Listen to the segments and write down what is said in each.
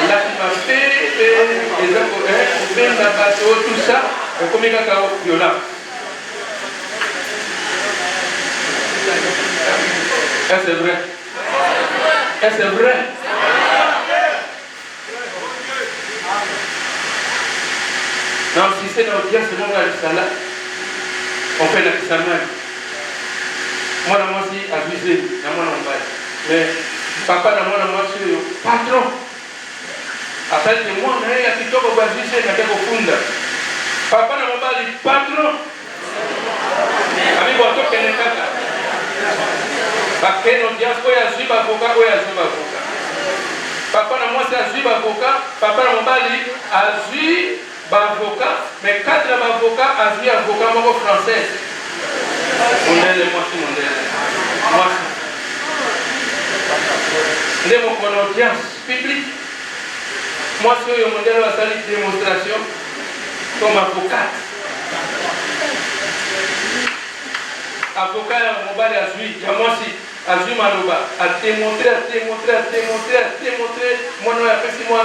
Là, tu m'as fait, la bateau, tout ça, et comme il y a violent. Est-ce que c'est vrai? Est-ce que c'est vrai? Non, si c'est dans l'audience, c'est dans la on fait l'examen. Moi, moi aussi, abusé, moi, mais papa, moi, c'est le patron. Après, moi, il y a qui toque au basé, il y a au fond. Papa, moi, le patron. Ami, bon, toi, qu'est-ce que c'est? Parce que l'audience, il y a un avocat, il y a un avocat. Papa, moi, c'est un avocat. Papa, moi, il a un avocat. Mais quatre avocats, il y a un avocat français. Modèle, moi, c'est modèle. Moi, c'est mon audience publique. Moi, c'est un modèle à salle de démonstration comme avocat. Avocat, mon bal est à Zui. Il y a moi aussi. À Zui Maloba. À démontrer. Moi, non, après 6 mois,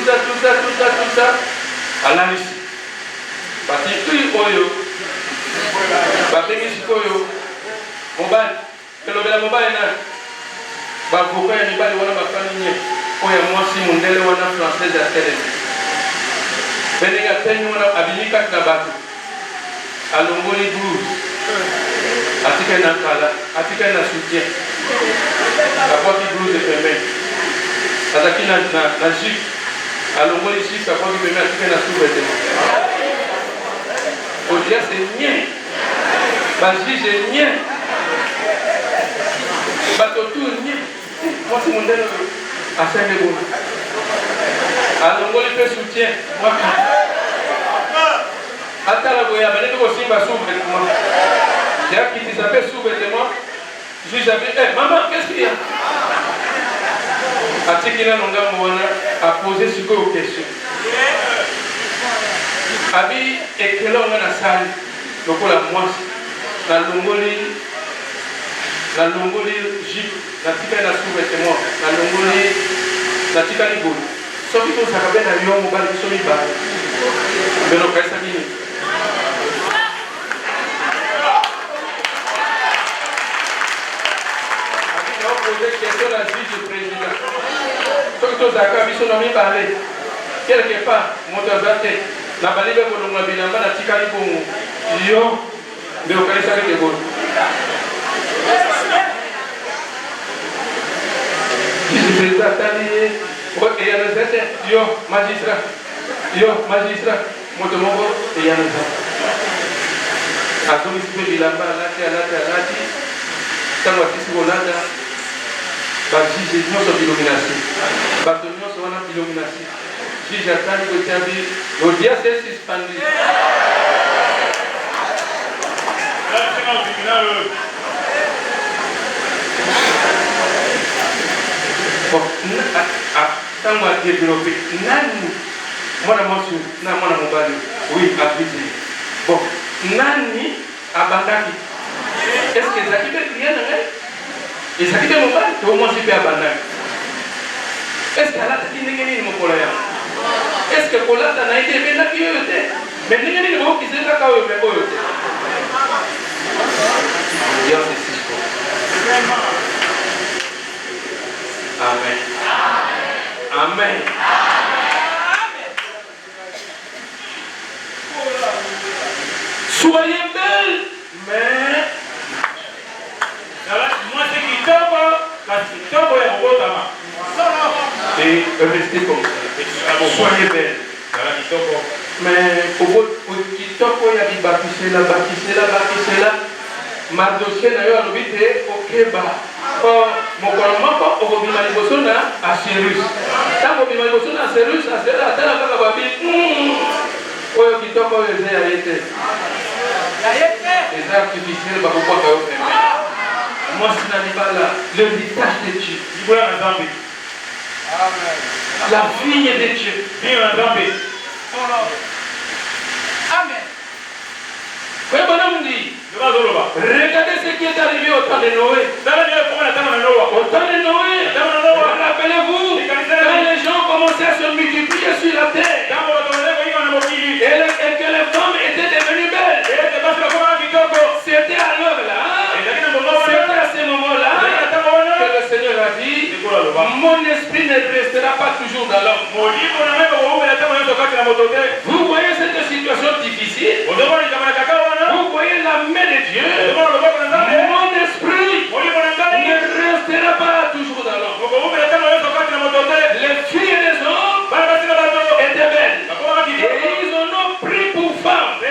tout ça. À la Russie. Parce que tout est babengi sikoyo mobali kelobela mobali na bavoka ya mibali wana bafani nye oya mwasi mondele wana française ya telele benenga penyi wana abimi kati na bato alongoli blouse atika na kala atika na soutien akwaki blouse pembeni ataki na jupe alongoli jupe akwaki pembeni atika na sous-vêtement audience c'est mien. Juge est mien. Batotou est mien. Moi c'est mon dernier. À Saint-Léon. À Longoli peut soutien. Moi. Attends la boya, mais nous aussi ma sous-vêtement. Il y a qui s'appelle sous-vêtement. Juge avait, maman, qu'est-ce qu'il y a? Atikina Nonga Moana a posé ce que question. Abi ekelo ngana sali lokola mwasi na longoli jip na tika na sous-vêtement na longoli na tika libo soki to sakabe na yo mobali so mi ba beno kaisa bini abi na poser question la juge président soki to sakabe so na mi parler quelque part moto na balibe bolonga bilamba na tikali bongo yo nde okaisaki te bolo président atali eyana zete yo magistrat moto moko eyana zete azongisi mpe bilamba alati ntango atisi kolanda bajuge nyonso bilumination bato nyonso wana bilumination juge atali kotiabi l'audience est suspendue. Bon, tant qu'on a développé, oui, bon, nani abandaki. Est-ce que ça qui peut crier dans elle? Et ça qui peut me parler, tout le monde s'y peut abandaki. Est-ce qu'elle a dit que mon collègue? Est-ce que Kolata n'a été bien accueilli? Mais nous avons dit que c'est un cas où il y a Dieu c'est si fort. Amen. Amen. Soyez belles, mais moi c'est qui tombe, parce que tombe est en haut d'ama. Et restez comme ça. Soyez belles. Mais pour kitoko ya bibakisela bakisela madossier na yo alobite okeba mokolo moko okobima liboso na asirus ntango obima liboso na asirus asela atala kaka babi oyo kitoko oyo eza ya ye te eza artificiel bakokwaka yo pembe mwasi na libala l'héritage de Dieu libola na Nzambe la vigne de Dieu vigne na Nzambe. Amen. Regardez ce qui est arrivé au temps de Noé. Au temps de Noé, rappelez-vous, quand les Mon esprit ne restera pas toujours dans l'homme. Vous voyez cette situation difficile. Vous voyez la main de Dieu. Mon esprit ne restera pas toujours dans l'homme. Les filles et les hommes étaient belles. Et ils en ont pris pour femmes. Et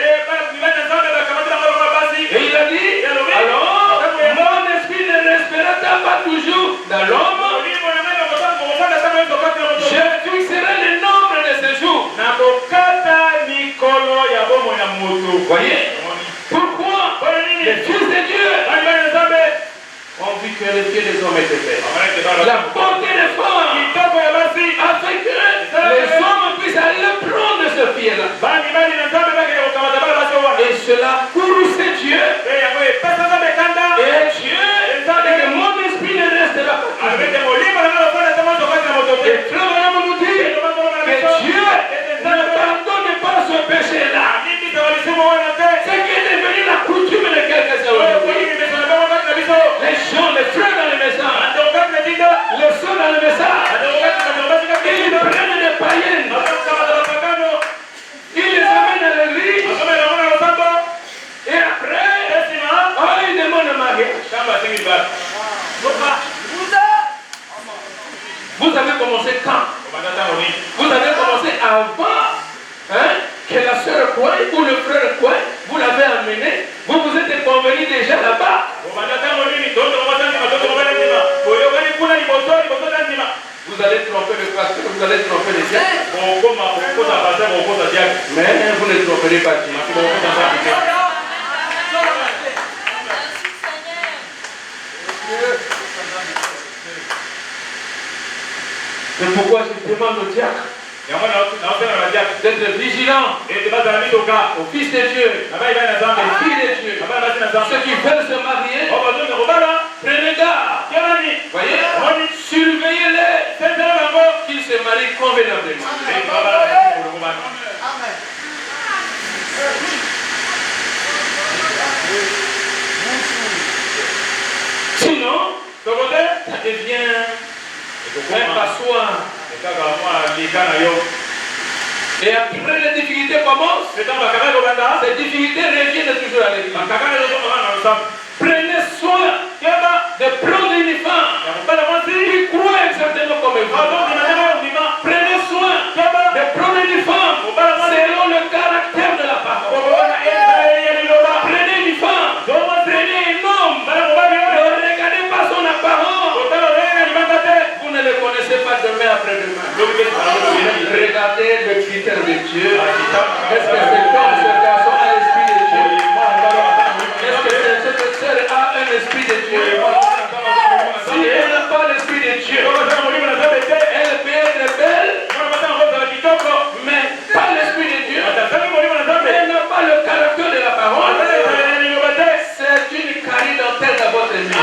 il a dit, alors, mon esprit ne restera pas toujours dans l'homme. Je fixerai le nombre de ces jours. Voyez? Pourquoi les fils de Dieu ont vu que les pieds des hommes étaient faits. La beauté des femmes, afin que les hommes puissent aller prendre ce pied-là. Et cela courrouçait Dieu. Et Dieu, que mon esprit ne restera pas. Et Frère nous dit que Dieu ne pardonne pas ce péché-là. C'est qui est devenu la coutume de quelques-uns aujourd'hui. Les gens, les frères dans les messages, les soeurs dans les messages, ils prennent des païennes, ils les amènent à l'église, et après, ils demandent le mariage. Vous avez commencé quand? Vous avez commencé avant que la soeur Kouaï ou le frère Kouaï, vous l'avez amené, vous vous êtes convenu déjà là-bas. Vous allez tromper le pasteur, vous allez tromper les diacres. Mais vous ne tromperez pas Dieu. Mais pourquoi je demande au diacre d'être vigilant au fils de Dieu, aux filles de Dieu, ceux qui veulent se marier, prenez garde. Voyez, surveillez-les qu'ils se marient convenablement. Sinon, ça devient un passoire. Et après les difficultés commencent, ces difficultés reviennent toujours à l'église. Prenez soin de prendre une femme qui croit exactement comme vous. Prenez soin de prendre une femme selon le caractère de la parole. Prenez une femme, prenez un homme, ne regardez pas son apparence. Vous ne le connaissez pas demain après-demain. Regardez le critère de Dieu. Est-ce que cet homme, ce garçon a l'esprit de Dieu? Est-ce que cette sœur a un esprit de Dieu? Si elle n'a pas l'esprit de Dieu, elle peut être belle, mais pas l'esprit de Dieu. Elle n'a pas le caractère de la parole. C'est une carie dentaire dans votre vie.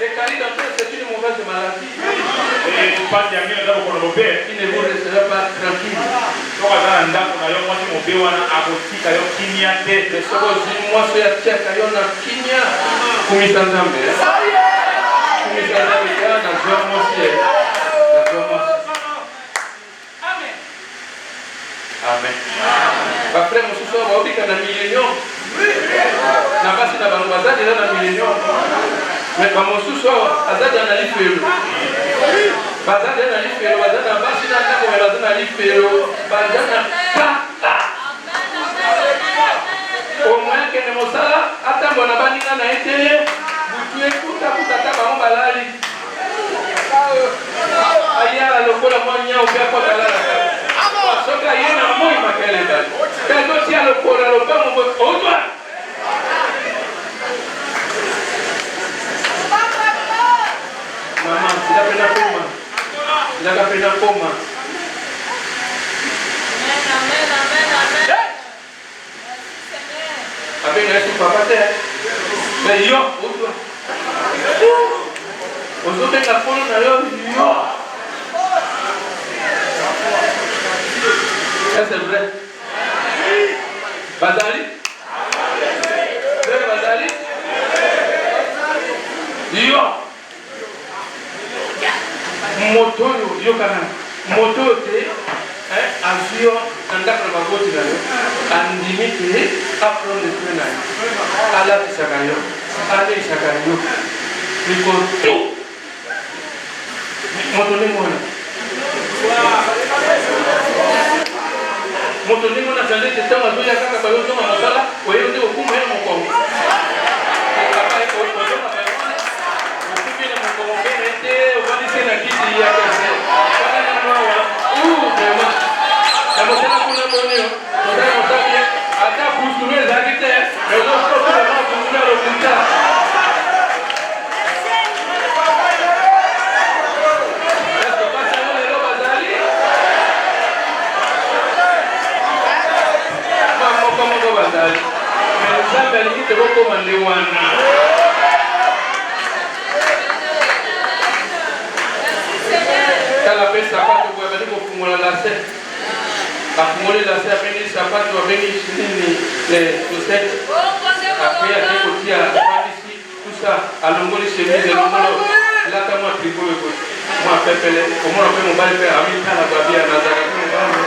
Les caries dentaires, c'est une mauvaise maladie. Qui ne vous laissera pas tranquille. Amen. Après, mon sous-sol va oublier qu'il y a un millénium. Na basi na bango bazali na millénium. Mais comme mon sous-sol, azali na lifelo. Bazali na lifelo, bazali na basi na ndako ya bazali na lifelo, bazali na kata. Au moins que ne mosala atambo na baninga na eteye, butu ekuta kutata bango balali. Aya lokola mwanya opia kwa balala. Soka yena moi makele bali. Kazo tia lokola lopa mo otwa. Mama, sila pena koma. Sila pena koma. Amen, amen, amen. Amen, est-ce que papa te? Mais yo, otwa. Ozo benga kono na yo. C'est vrai. Bazali? Frère Bazali? moto yo kana moto te avion andaka na bagoti na yo andimi te apprendre de na ala isakayo ale isakayo niko tu moto ni mona moto ni mona tande te tama zo ya kaka bayo zo masala oyo nde okumu ya mokongo papa eko ozo na bayo okumu na mokongo bene te ovandi se na kiti ya kese kana na mawa vraiment na mosala kuna monio mosala mosala ata puskulu ezalaki te ezokotoama puskulu ya lokuta eske basango lelo bazali moko bazali me nzambe alingi te bokoma nde wana tala pe sapato boye bali kofungola lase afungoli lase apendi sapato apendi nini chaussette apres ake kotia afandisi tout ça alongoli chemise elongolo lata mwa tricot eko mwa pepele omona mpe mobali mpe amitala babia nazaka mpe mobali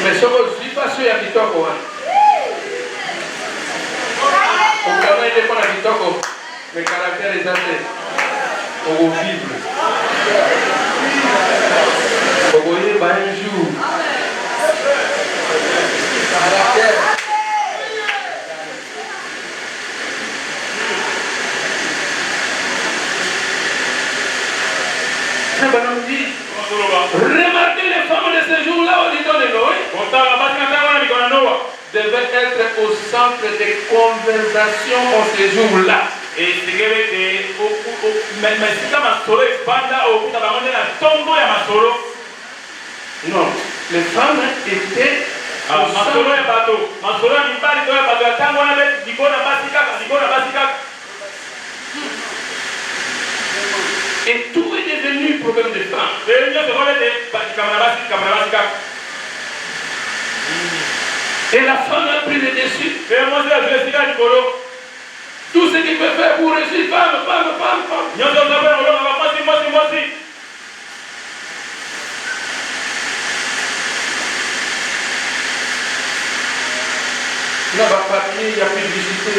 mais soko ozwi pasio ya kitoko wana okama ete mpona kitoko me caractère eza te okovivre okoyeba un jour remarquez les femmes de ce jour-là au lieu de Noé devaient être au centre des conversations en ce jour-là. Non, les femmes étaient au et tout est devenu problème de femmes. Et la femme a pris le dessus. Tout ce qu'il peut faire pour réussir, femme. Il y a pas papier, il y a publicité,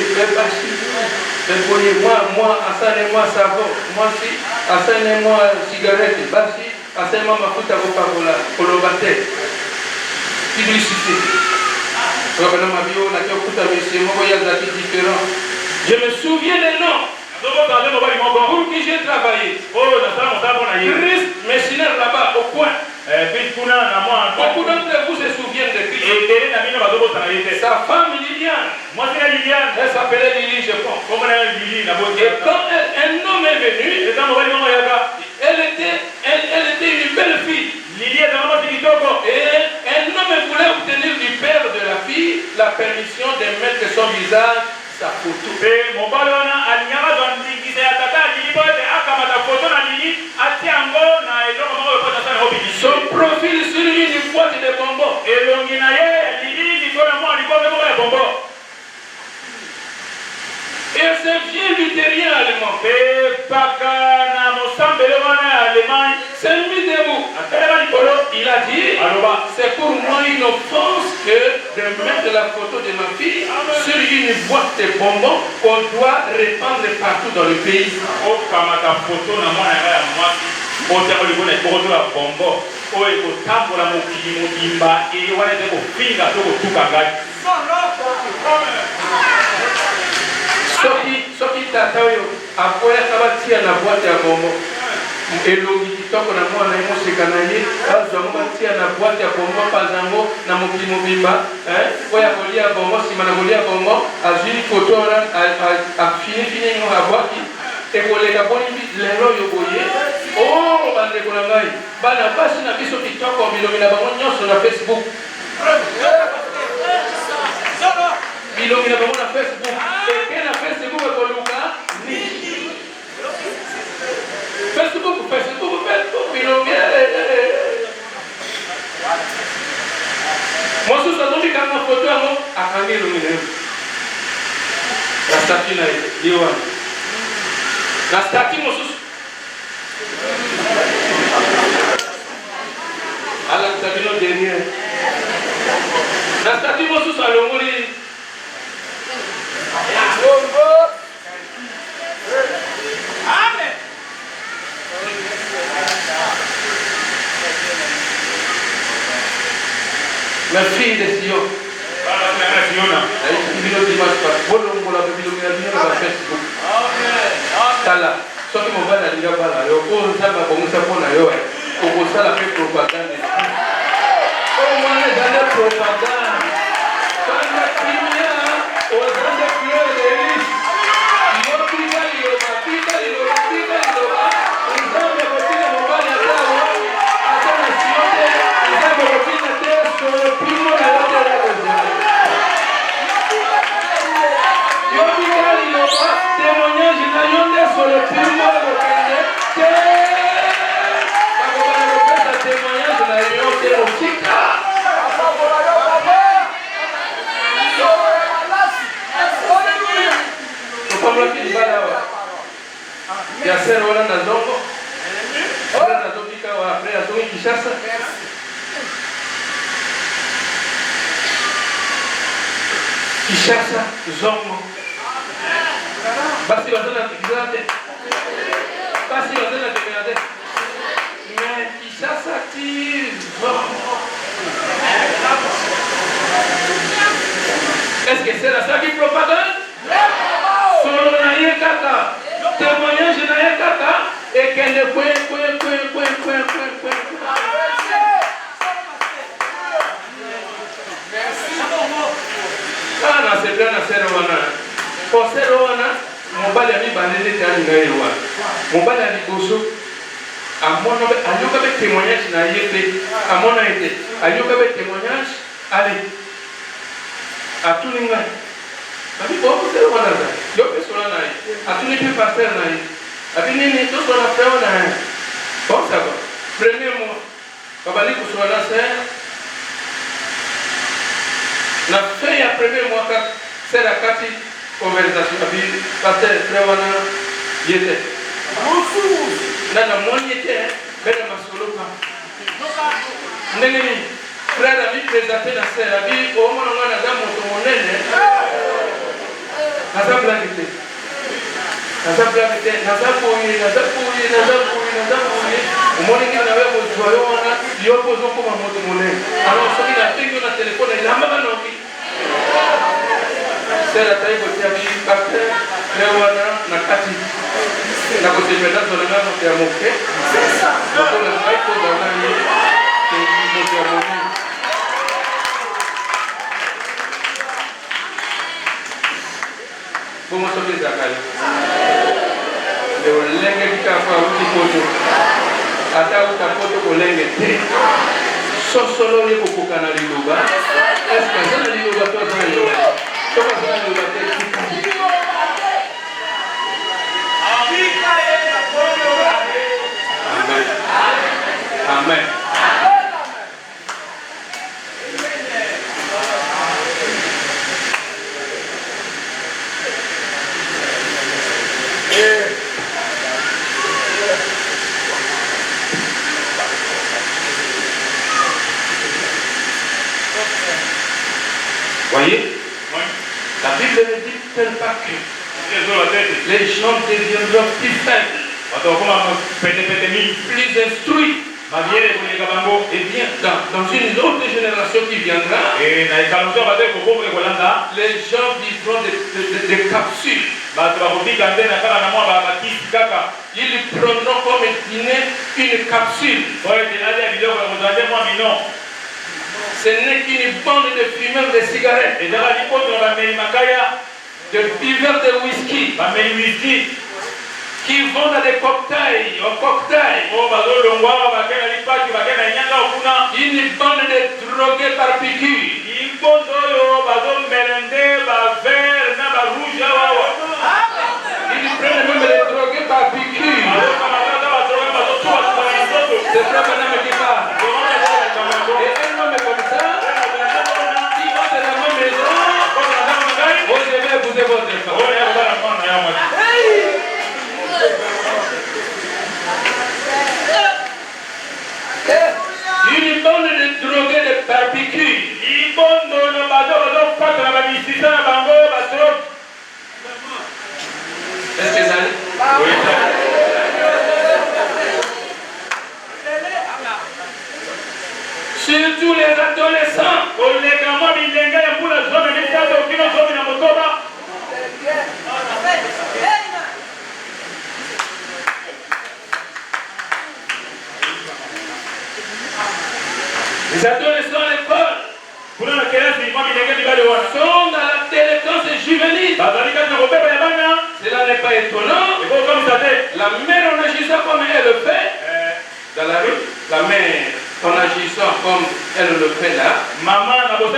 moi, assane-moi savon, moi si, assane-moi cigarette, basi, assane-moi ma foute à vos paroles, colobate, publicité. Je me souviens des noms pour qui j'ai travaillé. Christ, missionnaire là-bas, au coin. Beaucoup d'entre vous se souviennent de Christ. Sa femme Liliane, elle s'appelait Lily, je pense. Et quand un homme est venu, elle était une belle fille. Et un homme voulait obtenir du père de la fille la permission de mettre son visage, sa photo. Son profil sur une boîte de bonbons. Et ce vieux luthérien allemand s'est mis debout. Il a dit, c'est pour moi une offense que de mettre la photo de ma fille sur une boîte de bonbons qu'on doit répandre partout dans le pays. Soki tata oyo akweyaka batia na boîte ya bongo elongi kitoko na mwana ye moseka na ye bazwango batia na boîte ya bongo bazango na mokili mobimba oyo akolia bongo nsima na kolia bongo azwi foto wana afinifini ngo abwaki ekoleka boni lelo oyo boye bandeko na ngai bana basi na biso kitoko bilongi na bango nyonso na Facebook bilongi na bango na Facebook eke na Facebook ekoluka Facebook bilongi mosusu azobikanga foto yango Bangi lumine. Rastati na liwa. Rastati mosus. Ala tabino dernier. Rastati mosus alongoli. Amen. Ma fille de Sion. Tala, soki mobali alinga bana yo, oyo nzambe akomisa mpona yo, okosala mpe propagande. Oyo mwana ezali propagande. Banda kimia, ozande fleur de lis. Yo bika liloba, bika liloba, bika liloba. Nzambe kotina mobali ata wani, ata na Sion te, nzambe kotina te, solo pimo na yo te la kozali. Yo bika liloba, témoignage na yo te, solo pimo na kokende te. Bakobana kopesa témoignage na yo te, osika. Ya ser wana na zongo. Wana na zongo ikawa après ya zongo Kinshasa. Kinshasa zongo. Basi wazana tikizate. Basi wazana tikizate. Mais Kinshasa ti zongo. Est-ce que c'est la ça qui propagande? Solo na ye kaka. Témoignage na ye kaka. Et qu'elle est point. Ah, c'est bien la serre wana. Pour serre wana, mobali ami bandele te alinga ye wana. Mobali ali boso. Amona be ayoka be témoignage na ye pe. Amona ete. Ayoka be témoignage. Allez. Atuninga. Abi boko serre wana za. Yo pe sola na ye. Atuni pe pasteur na ye. Abi nini to sola frère na ye. Bon ça va. Premier mois. Babali ko sola serre. La fin ya premier mois ka c'est la kati conversation abi pasteur frère wana yete. Nana moni yete bena masolo ka. Ndengeni frère abi présenter na serre abi o mona ngana za moto monene. Nasa blague. Umoni kina na wewe mjua wana yopo zoko ma moto monene. Alors soki na tengo na telefone ilamba banoki. Sera taibo tiabi bakte lewana na kati. Na kutembea nazo na ngano ya moke. Sasa. Bako na maiko za nani ni moto ya monene. Como sobe zakali. Leo lenge kikafa utikoto. Ata utakoto kolenge te. Sosolo ye kokoka na liloba. Est-ce que ça na liloba to za liloba? To ka za liloba te kikali. Amen. Amen. Voyez, la Bible ne dit tel pas que les gens deviendront plus faibles, plus instruits. Et bien, dans une autre génération qui viendra, les gens vivront des capsules. Ils prendront comme dîner une capsule. Ce n'est qu'une bande de fumeurs de cigarettes, de buveurs de whisky, qui vont dans des cocktails, Une bande de drogués par piqûre. Ils prennent même les drogués par piqûre. C'est frère Madame qui parle. Et un homme comme ça, qui va dans la même maison, Surtout les adolescents. Les adolescents à l'école sont dans la délinquance juvénile. Cela n'est pas étonnant. La mère en agissant comme elle le fait dans la rue, la mère en agissant comme elle le fait là, dans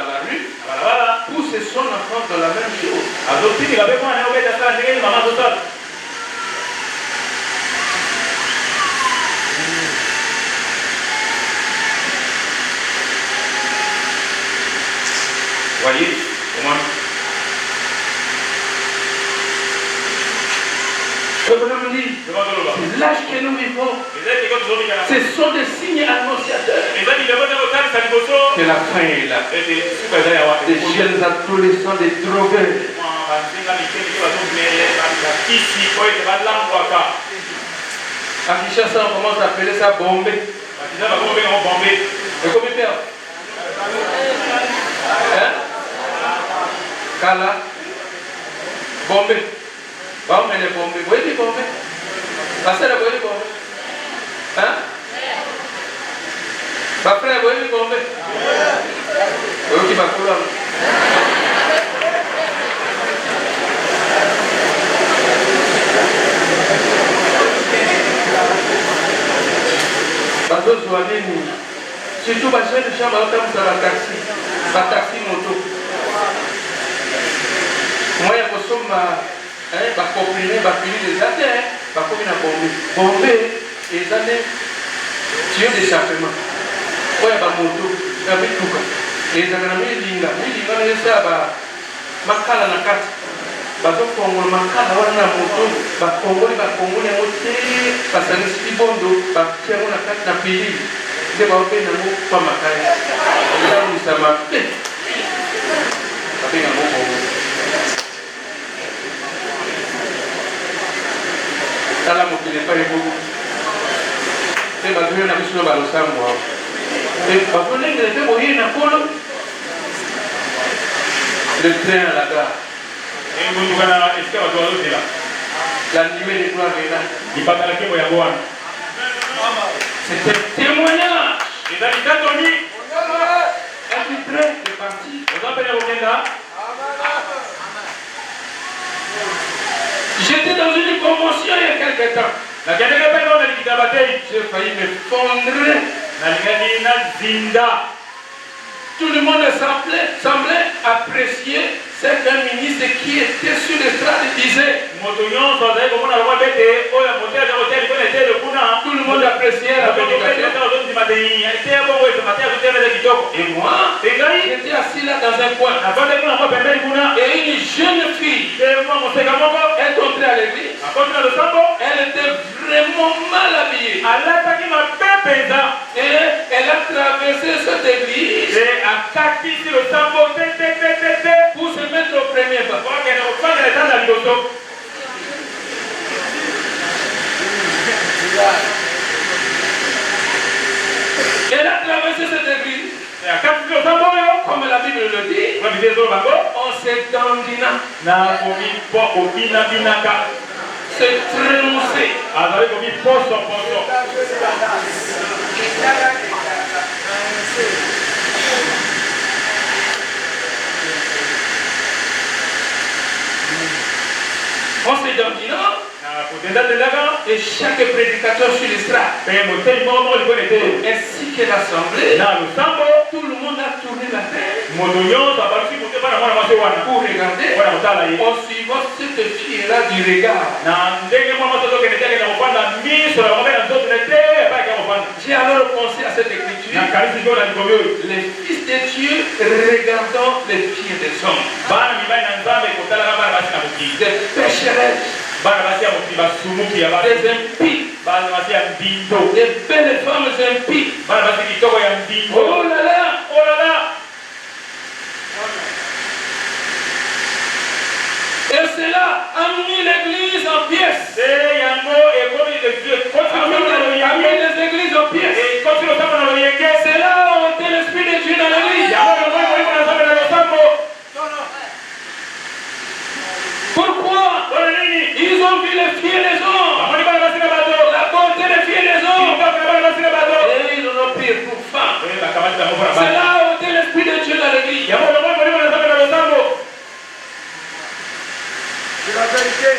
la rue, pousse son enfant dans la même chose. Voyez, comment c'est l'âge que nous vivons. Ce sont des signes annonciateurs que la fin est là. Des jeunes adolescents, des drogueurs. À Kinshasa, on commence à appeler ça bombé. Et comment faire? Hein? Kala. Bombé. Bon, mais les bombés. Vous voyez les bombés? Passez la voyez les bombés. Hein? Ma frère, vous voyez les bombés? Oui, qui va couler. Surtout parce que les gens vont faire un taxi moto. Moi, il y a des choses qui comprimés, des années, qui bombé, les années, tuyaux d'échappement. Moi, il y a des motos, il y a des trucs. Les années, il y a des makala na kati. Bazokongola makala wana moto, bakongoli mote, basalisi libondo, bakiango na kati na pilili. Nde baope nango kwa makaya. Esalisa mabe. Bape nango bongo. Tala mokili epai eboko. Mpe bazoyo na biso balosambo awa. Mpe bakolengela mpe boye na kolo. Le train à la gare. L'animé des gloires est là. C'est un témoignage. Un train est parti. J'étais dans une commotion il y a quelque temps. J'ai failli me fondre. Tout le monde semblait apprécier certains ministres qui étaient sur l'estrade disaient. Tout le monde appréciait la prédication. Et moi, j'étais assis là dans un coin. Et une jeune fille est entrée à l'église. Elle était vraiment mal habillée. Et elle a traversé cette église pour se mettre au premier pas. Elle a traversé cette église. Comme la Bible le dit, on s'est dandina. C'est trémoussé. On s'est dandina. Et chaque prédicateur sur l'estrade, ainsi que l'assemblée, tout le monde a tourné la tête pour regarder en suivant cette fille-là du regard. J'ai alors pensé à cette écriture. Les fils de Dieu regardant les pieds des hommes. Des pécheresses. Des impies. Des belles femmes impies. Oh là là. Et cela a mis l'église en pièces. A mis les églises en pièces. C'est là où était l'Esprit de Dieu dans l'église. C'est la vérité.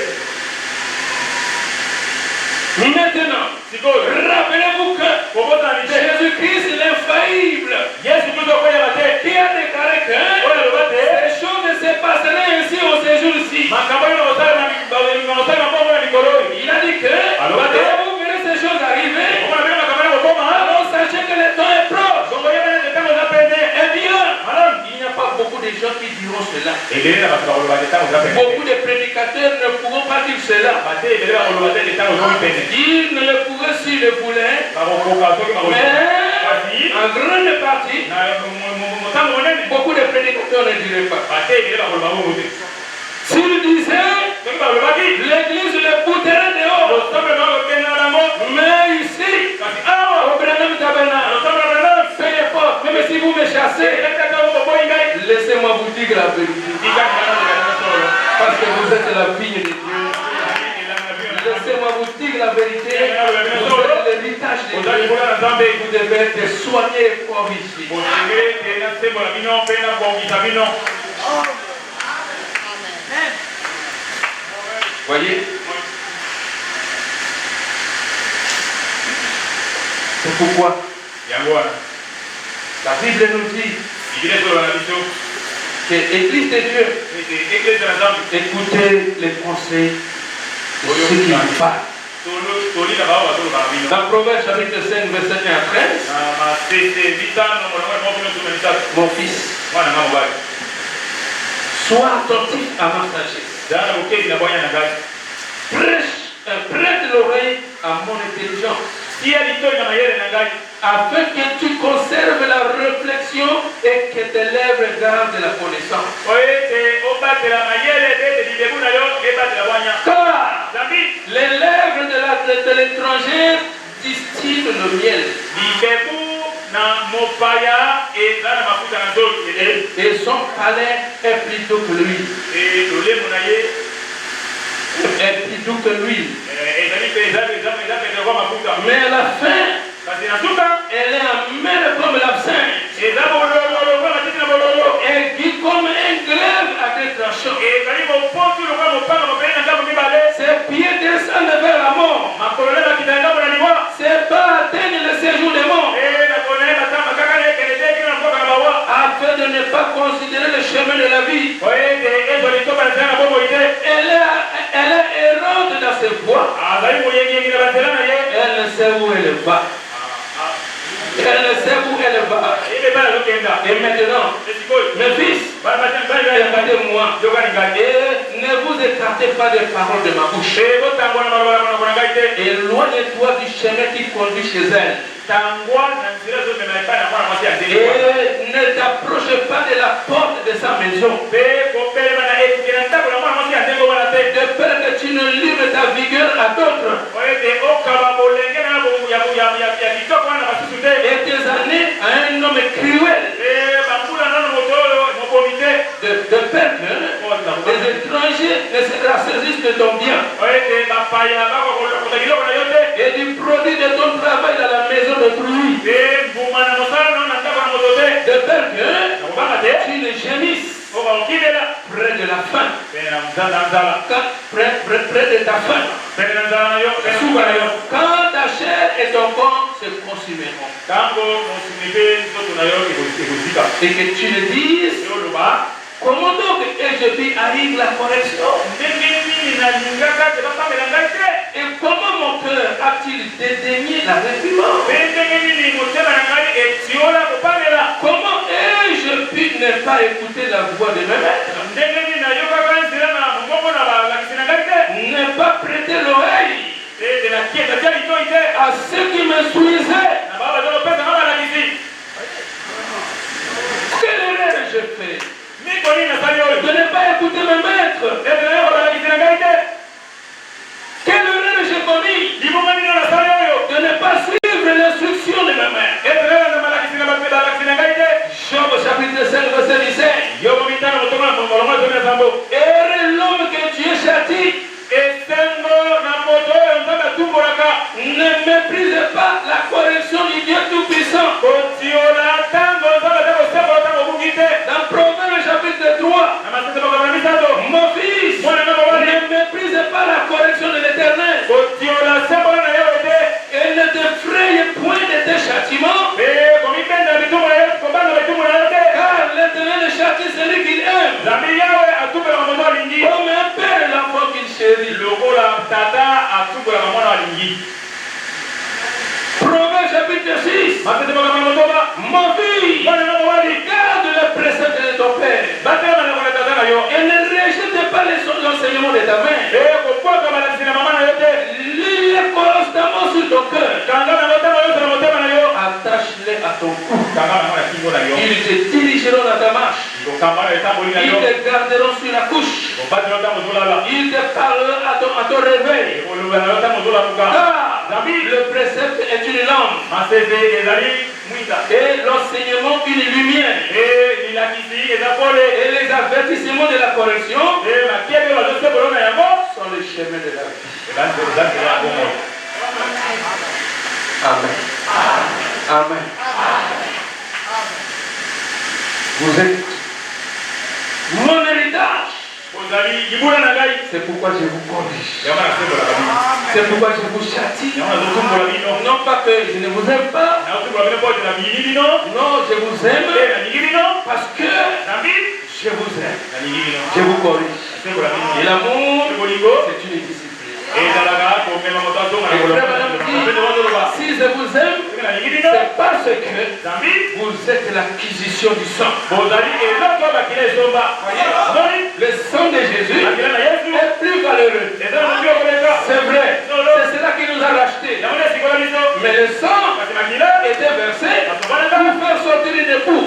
Maintenant, rappelez-vous que Jésus-Christ l'infaillible qui a déclaré que ces choses ne se passeraient ainsi au séjour-ci. Il a dit que quand vous verrez ces choses arriver, alors sachez que le temps est proche. Eh bien, il n'y a pas beaucoup de gens qui diront cela. Beaucoup de prédicateurs ne pourront pas dire cela. Ils ne le pourraient s'ils le voulaient. Mais en grande partie, beaucoup de prédicateurs ne diraient pas. S'ils disaient, l'église le bouterait dehors. Mais ici, au Branham Tabernacle, faites effort. Même si vous me chassez, laissez-moi vous dire la vérité. Parce que vous êtes la vigne de Dieu. Laissez-moi vous dire la vérité. Vous êtes l'héritage de Dieu. Vous devez être soigné et corrigé. Voyez? C'est pourquoi la Bible nous dit que l'Église de Dieu, écoutez les conseils de ceux qui en parlent. Dans Proverbe chapitre 5, verset 1 à 13, mon fils, sois attentif à ma sagesse. Prête l'oreille à mon intelligence, afin que tu conserves la réflexion et que tes lèvres gardent la connaissance. Car les lèvres de l'étranger distillent le miel, et son palais est plutôt que l'huile. Mais à la fin, elle est amère comme l'absinthe, et qui comme un glaive à deux tranchants. Ses pieds descendent vers la mort. C'est pas atteindre le séjour des morts, afin de ne pas considérer le chemin de la vie. Elle est errante dans ses voies. Elle ne sait où elle va. Elle ne sait où elle va. Et maintenant, mes fils, écoutez-moi. Et ne vous écartez pas des paroles de ma bouche. Éloigne-toi du chemin qui conduit chez elle. Et ne t'approche pas de la porte de sa maison, de peur que tu ne livres ta vigueur à d'autres, et tes années à un homme cruel, de peur que les étrangers ne se ressaisissent de ton bien et du produit de ton travail dans la maison d'autrui, de peur que tu ne gémisses près de la faim, près de ta faim, quand ta chair et ton corps se consumeront, et que tu le dises, comment donc ai-je pu haïr la correction? Et comment mon cœur a-t-il dédaigné la réprimande? Comment ai-je pu ne pas écouter la voix de mes maîtres? Ne pas prêter l'oreille à ceux qui m'instruisaient? Quelle erreur j'ai fait de ne pas écouter mes maîtres? Quelle erreur j'ai commis de ne pas suivre l'instruction de mes maîtres? Job chapitre 5 verset 17. Proverbe chapitre 6. Mon fils, garde les préceptes de ton père et ne rejette pas l'enseignement de ta mère. Lis-les constamment sur ton cœur. Attache-les à ton cou. Ils te dirigeront dans ta marche. Ils te garderont sur la couche. Ils te parleront à ton réveil. Car le précepte est une lampe et l'enseignement une lumière. Et les avertissements de la correction sont les chemins de la vie. Amen. Amen. Vous êtes mon héritage. C'est pourquoi je vous corrige. C'est pourquoi je vous châtie. Non pas que je ne vous aime pas. Non, je vous aime parce que je vous aime. Je vous corrige. Et l'amour, c'est une discipline. Si je vous aime, c'est parce que vous êtes l'acquisition du sang. Le sang de Jésus est plus valeureux. C'est vrai. C'est cela qui nous a rachetés. Mais le sang était versé pour faire sortir les époux.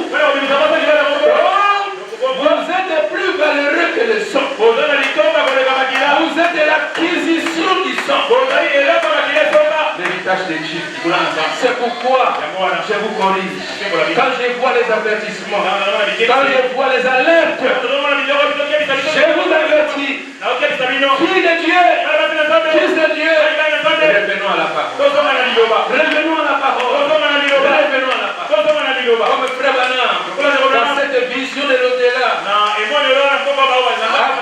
Vous êtes plus valeureux que le sang. Vous êtes l'acquisition du sang. L'héritage de Dieu. C'est pourquoi je vous corrige. Quand je vois les avertissements, quand je vois les alertes, je vous avertis. Fils de Dieu, fils de Dieu, revenons à la parole. Revenons à la parole. Revenons à la parole. Comme frère Branham, dans cette vision de l'au-delà, a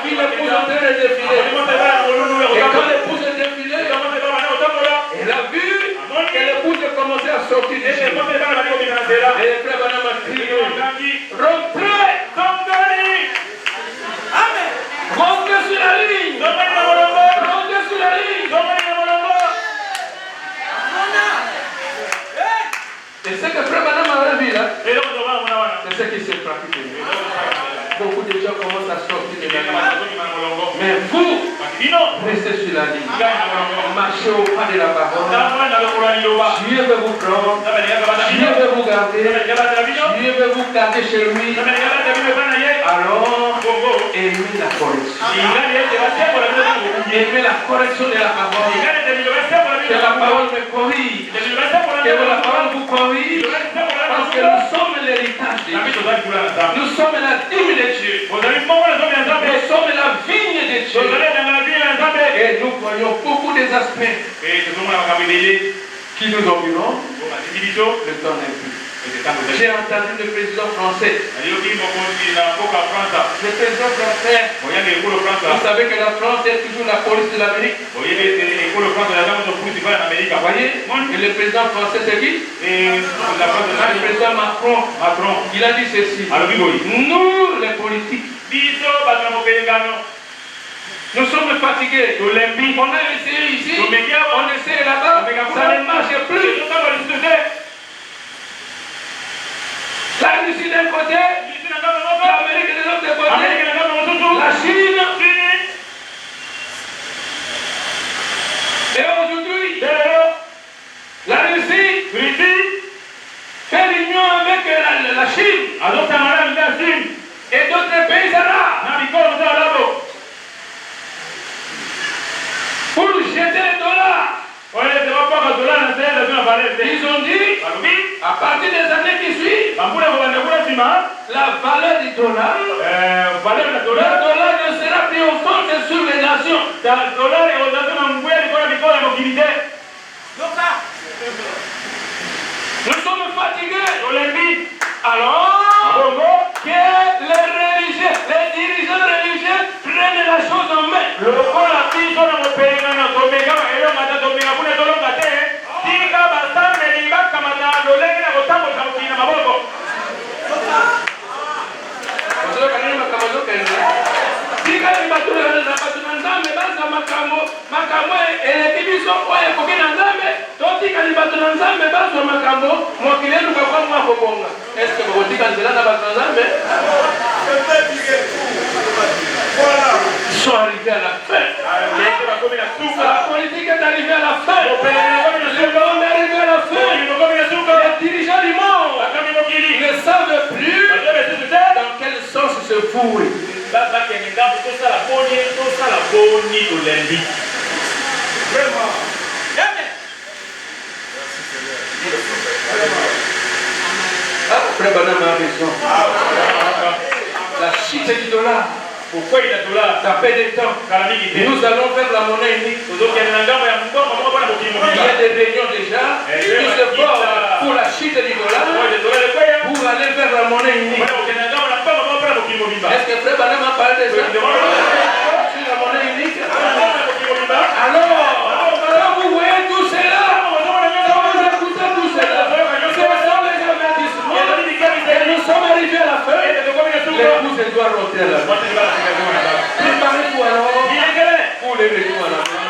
vu l'épouse en train de défiler. Et quand l'épouse est défilée, elle a vu que l'épouse commençait à sortir du chemin. Et le frère Branham a crié, rentrez! Amen! Rentrez sur la ligne! Rentrez sur la ligne! Et ce que frère Branham avait vu là, c'est ce qui s'est pratiqué. Beaucoup de gens commencent à sortir de la ligne. Mais vous, restez sur la ligne. Marchez au pas de la parole. Dieu veut vous prendre. Dieu veut vous garder. Dieu veut vous garder chez lui. Alors, aimez la correction. Aimez la correction de la parole. Que la parole me corrige. Que la parole vous corrige. Parce que nous sommes l'héritage de Dieu. Nous sommes la dîme de Dieu. Nous sommes la vigne de Dieu. Et nous voyons beaucoup des aspects qui nous dominent. Le temps n'est plus. J'ai entendu le président français. Le président français. Vous savez que la France est toujours la police de l'Amérique. Vous voyez, et le président français c'est qui? Le président Macron. Il a dit ceci. Nous les politiques, nous sommes fatigués. On a essayé ici, on essaie là-bas, ça ne marche plus. La Russie d'un côté, l'Amérique de l'autre côté, la Chine. Et aujourd'hui, la Russie fait l'union avec la Chine et d'autres pays arabes pour jeter le dollar. Ils ont dit, à partir des années qui suivent, la valeur du dollar, le dollar ne sera triomphante sur les nations. Nous sommes fatigués. Alors que les religieux, les dirigeants religieux prennent la chose en main. Tika ni batu na batu na nzambe baza makambo makambo eleki biso oyo ekoki na nzambe totikali bato na nzambe bazwa makambo mokili eluka kwa mwa kobonga eske bokotika nzela na bato na nzambe ils sont arrivés à la fin. La politique est arrivée à la fin. Le monde est arrivé à la fin. Les dirigeants du monde ne savent plus dans quel sens se fourrer. Vraiment. Frère Banama a raison. La chute du dollar. Pourquoi il a dollar? Ça fait des temps. Nous allons faire la monnaie unique. Il y a des réunions déjà qui se forment pour la chute du dollar pour aller vers la monnaie unique. Est-ce que Frère Banama a parlé de ça? Sur la monnaie unique? Alors, quand vous voyez tout cela, quand vous écoutez tout cela, ce sont les avertissements et nous sommes arrivés à la fin. L'épouse doit rentrer à la fin. Préparez-vous alors pour les retours à la fin.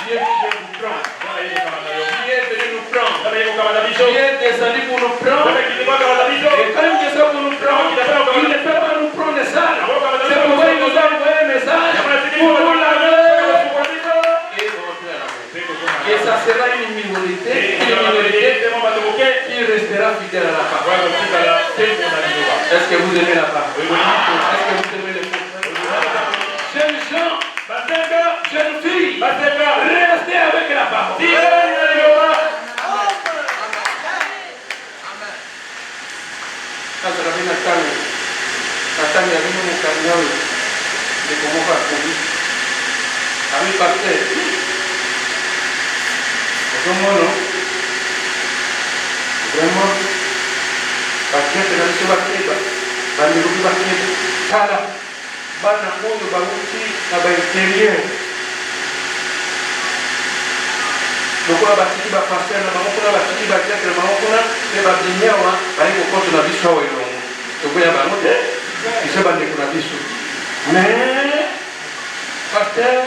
Dieu vous prend. Dieu est venu nous prendre. Dieu est descendu pour nous prendre. Et quand il descend pour nous prendre, il ne peut pas nous prendre ça. C'est pourquoi il nous a envoyé un message pour nous laver. Et ça sera une minorité qui restera fidèle à la parole. Est-ce que vous aimez la parole? Est-ce que vous aimez les choses? Jeunes gens, jeunes filles, restez avec la parole. Vraiment, bakete na biso bakeba bandelobi bakeba tala bana oyo bauti na bainterieur lokola batiki bapaster na bango kuna batiki batiatre na bango kuna mpe babinyawa bali kokoto na biso awa elongo tokoya bango te biso bandeko na biso mais paster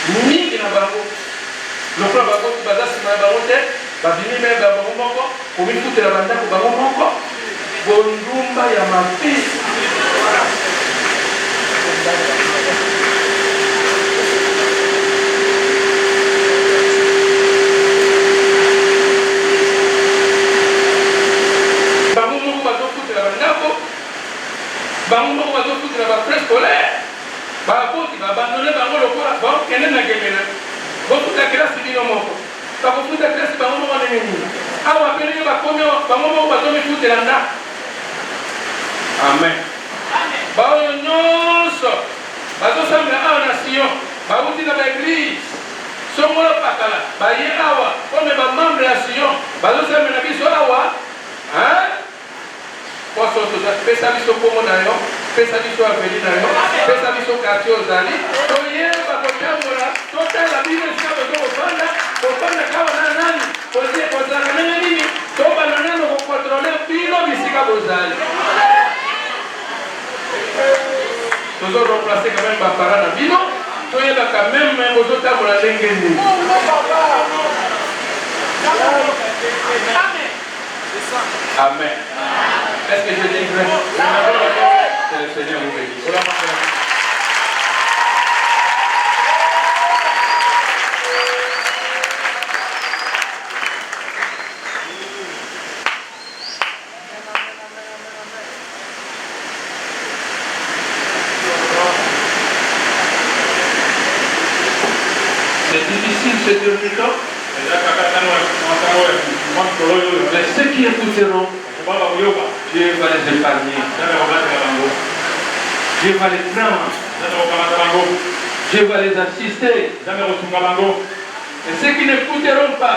mingi na bango lokola bango baza nsima ya bango te babimi me bango moko komifutela bandako bango moko bondumba ya mabe bango moko bazofutela bandako bango moko bazofutela bafrais scolaire baboti babandone bango lokola bakende na gemena bofuta kelasi bino moko bakofuta kelasi bango moko ndenge nini awa pene bakomi bango moko bazomifutela ndako. Amen. Baoyo nyonso bazosambela awa na Sion bauti na baeglise songola pakala baye awa kome bamambre ya Sion bazosambela na biso awa poso pesa biso kombo na yo pesa biso aveli na yo pesa biso quartier ozali toyeba kotambola totala bino esika bozokofanda kofanda kawa na nani kozalaka ndenge nini tobana nano kokontrole bino bisika bozali tozoreplace quand même bapara na bino toyebaka meme bozotambola ndenge nini. Amen. Est-ce que je dis vrai? Que le Seigneur vous bénisse. C'est difficile ce dernier temps. Mais ceux qui écouteront, Dieu va les épargner. Dieu va les prendre. Dieu va les assister. Et ceux qui n'écouteront pas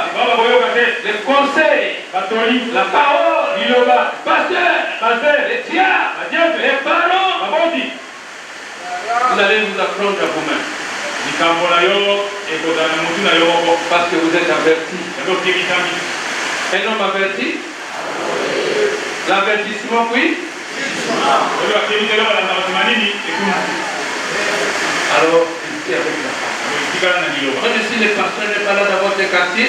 les conseils, la parole, pasteur, les diables, les parents, vous allez vous apprendre à vous-même. Parce que vous êtes avertis. Un homme averti. L'avertissement, oui. alors restez avec la femme. Même si le pasteur n'est pas là dans votre quartier,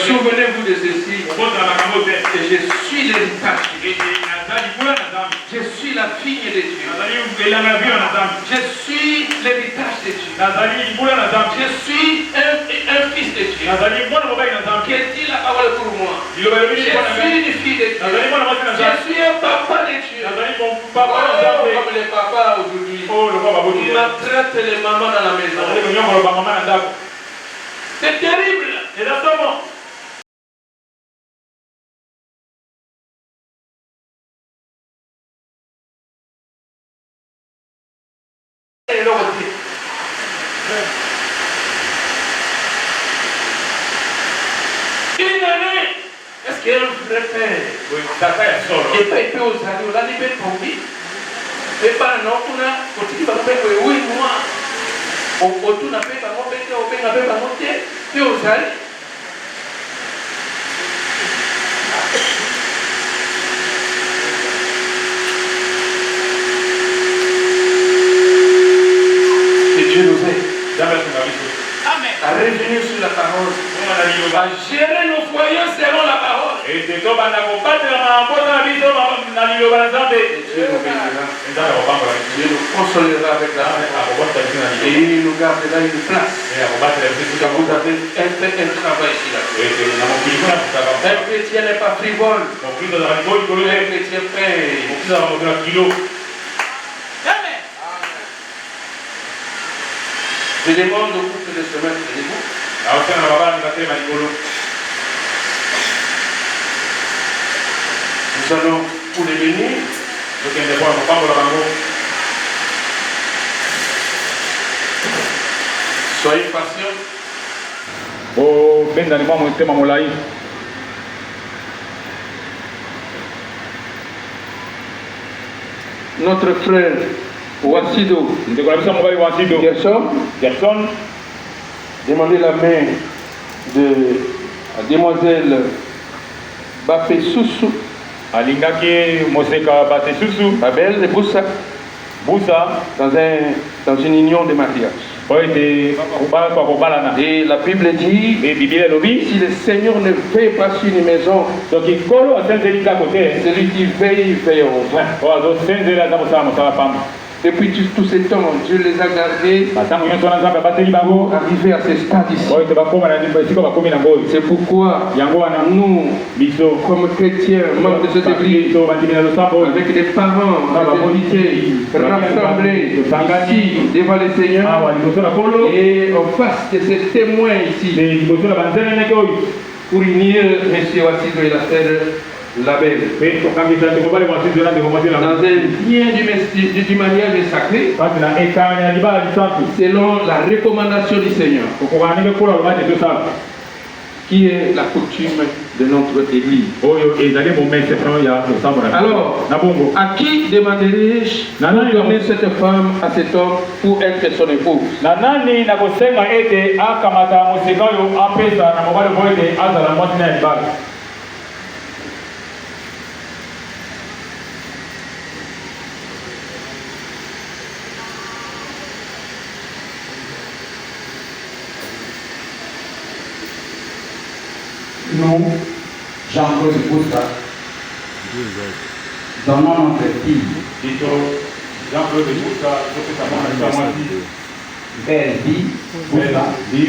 souvenez-vous de ceci. Que je suis l'héritage. Je suis la fille de Dieu. Je suis l'héritage de Dieu. Je suis un fils de Dieu. Que dit la parole pour moi? Je suis une fille de Dieu. Je suis un papa de Dieu. Comme les papas aujourd'hui, ils maltraitent les mamans dans la maison. C'est terrible. Une année, est-ce qu'il y a un vrai père? Et pas été aux années, on a libéré pour lui. Et pas non, on a continué à faire oui, moi. On tourne à faire par mon père, on fait par mon père, et aux années. Que Dieu nous aide. Amen. À revenir sur la parole. À gérer nos foyers selon la parole. Et Dieu nous consolera avec la parole. Et il nous gardera une place. Quand vous avez fait un travail ici. Un chrétien n'est pas frivole. Un chrétien paye. Je demande au couple de se mettre debout. Nous allons pour les bénir. Soyez patients. Notre frère Wassido Gerson, demandez la main de Demoiselle Bafé Soussou. Alingaki Moseka Bafé Soussou. Babel de Boussa. Dans une union de mariage. Et la Bible dit, si le Seigneur ne veille pas sur une maison, celui qui veille, veille au revoir. Depuis tout ce temps, Dieu les a gardés pour arriver à ce stade ici. C'est pourquoi nous, comme chrétiens, membres de cette église, avec des parents, des invités, rassemblés ici devant le Seigneur, et on fasse de ces témoins ici pour unir M. Wassido et la sœur Label. Dans un lien du mariage sacré, selon la recommandation du Seigneur, qui est la coutume de notre église. Alors, à qui demanderai-je de donner cette femme à cet homme pour être son épouse? Nous, Jean-Claude Boussa, donnons notre fille, belle vie,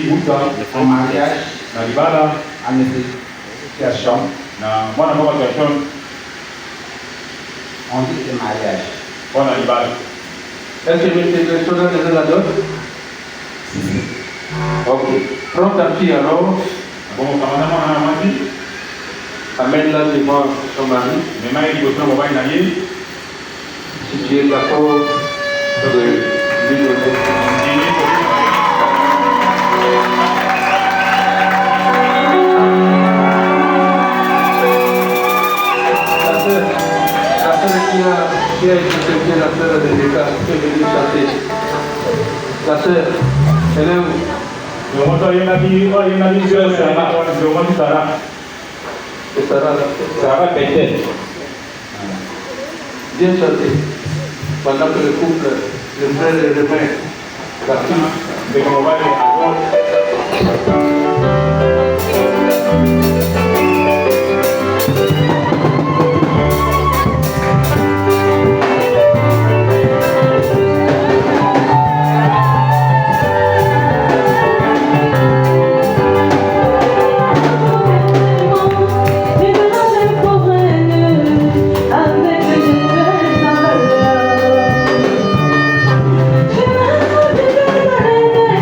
Boussa, en mariage, à M. Gerson. On dit que mariage. Est-ce que M. Gerson a déjà la dot? Ok. Prends ta fille alors. Amène-la devant son mari. Si tu es d'accord de lui donner. La sœur qui a été la sœur de l'État, qui est venue chanter. La sœur, elle est où? Sarah Pété. Viens chanter pendant que le couple, le frère et le mère de cómo vale a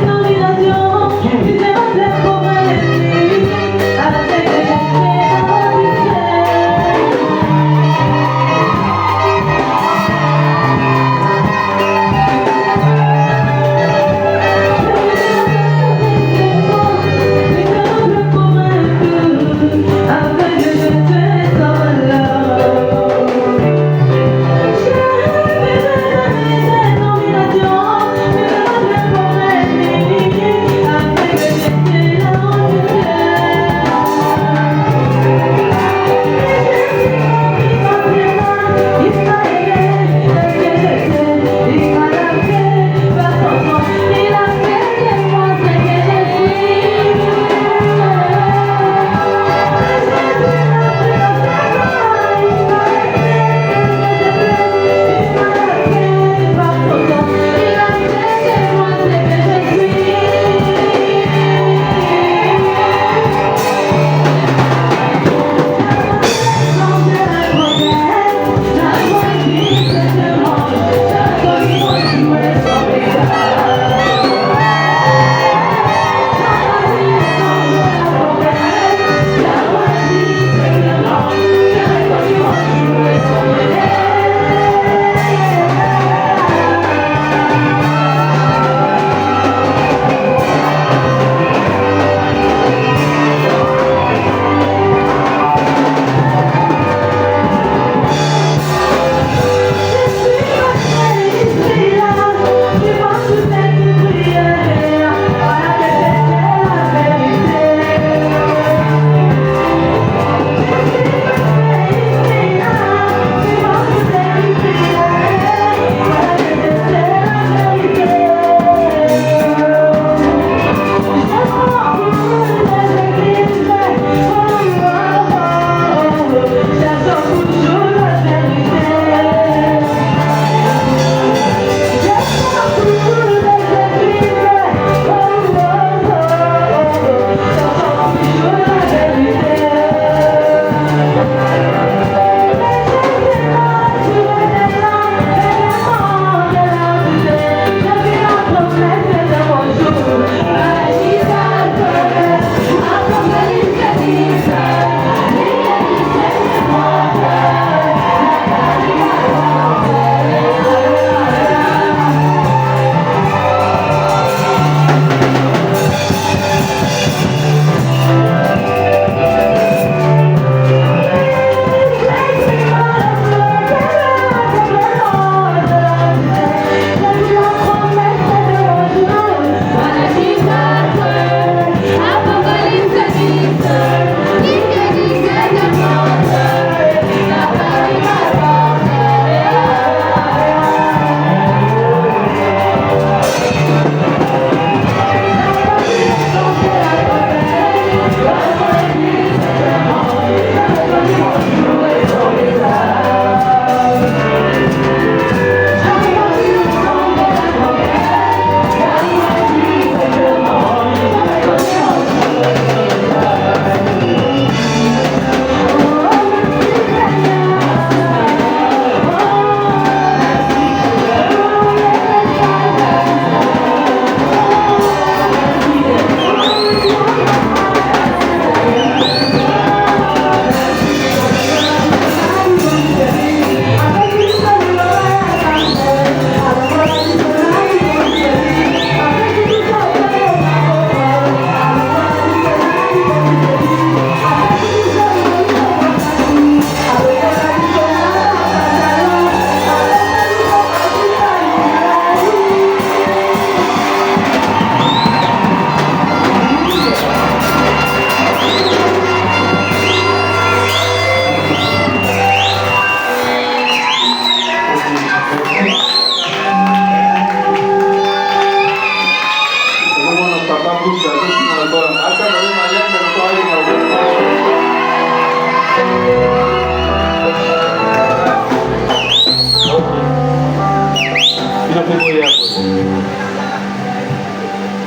Nominación,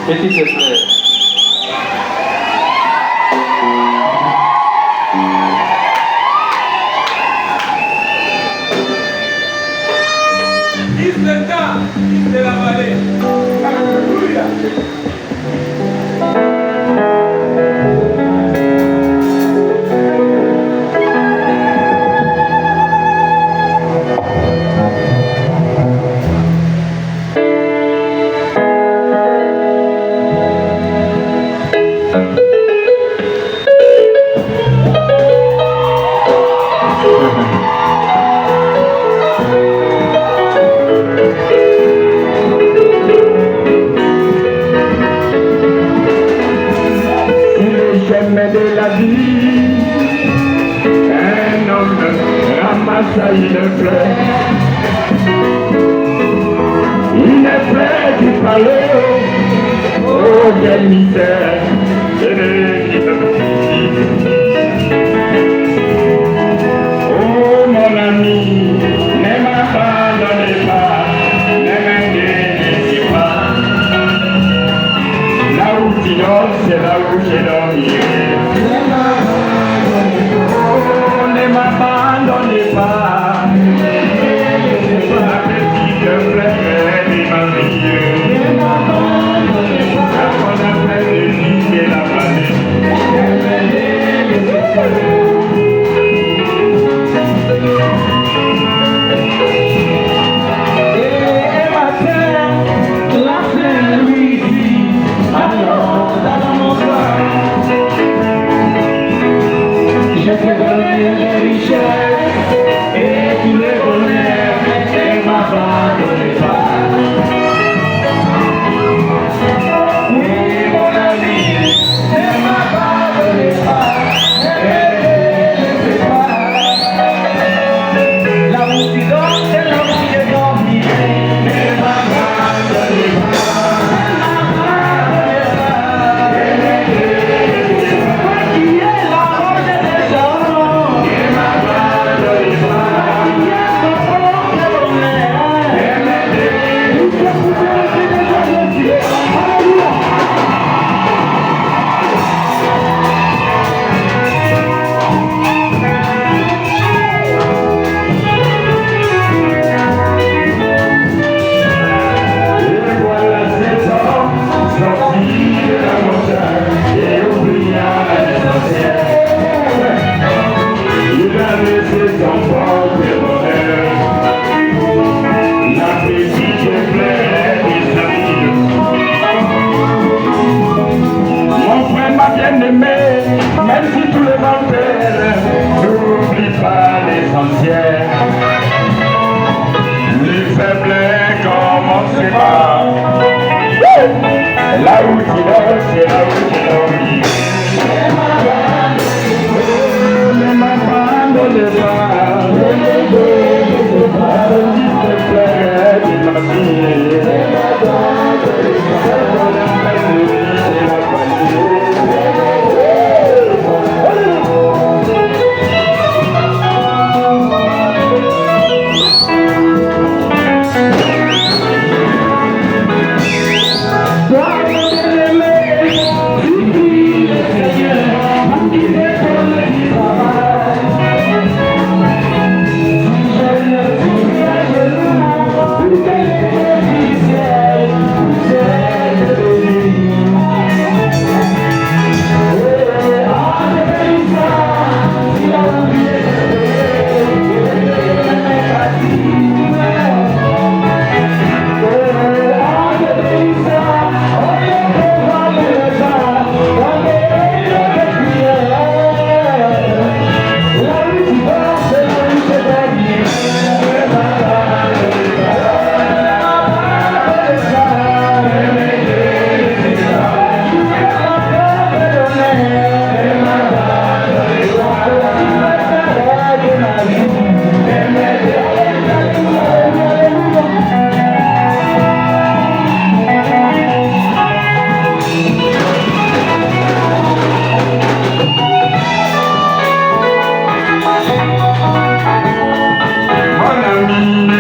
Petit se plaît. Fils de la vallée. Alléluia. De la vie, un homme ramassa une fleur, qui parlait au quel mystère de oh mon ami, ne m'abandonnez pas, ne m'inquiétez pas, là où tu dors, c'est là où je dormirai. Ne m'abandonnez pas, la petite fleur de ma vie. La bonne fleur de vie de la planète. Et ma terre, la fleur lui dit, alors dans mon cœur, je te donne les richesses et tous les bonheurs, ne m'abandonnez pas. Oui, mon ami, ne m'abandonnez pas, ne m'abandonnez pas. La multidão c'est là où j'ai dormi, ne m'abandonnez pas. Qui est la roche des hommes? Ne m'abandonnez pas. Qui est mon propre bonheur? Et voilà cet homme sorti de la montagne et oubliant l'essentiel. Il a laissé son propre bonheur, la petite fleur de sa vie. Mon frère m'a bien aimé, même si tout le monde perd, n'oublie pas l'essentiel. Les faibles commencent pas. Là où tu dors, c'est là où tu dormis. Ne m'abandonne pas. Petite fleur de ma vie.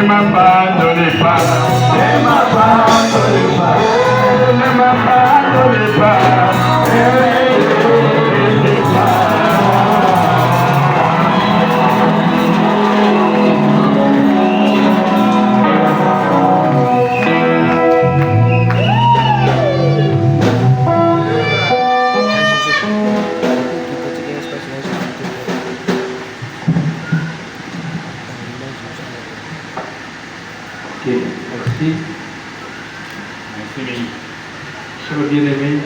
m'abandonnez pas, ne m'abandonnez pas, ne m'abandonnez pas, Merci. Merci. Chers bien-aimés,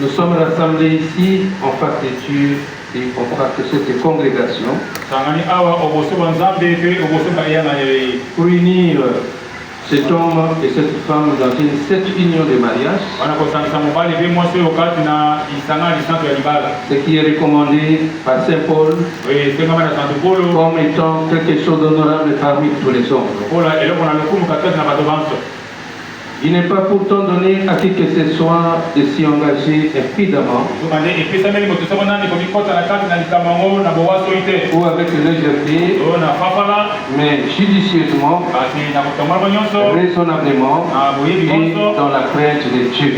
nous sommes rassemblés ici en facture et en face de cette congrégation pour unir cet homme et cette femme dans cette union de mariage, ce qui est recommandé par Saint Paul comme étant quelque chose d'honorable parmi tous les hommes. Il n'est pas pourtant donné à qui que ce soit de s'y engager imprudemment ou avec légèreté, mais judicieusement, raisonnablement et dans la crainte de Dieu.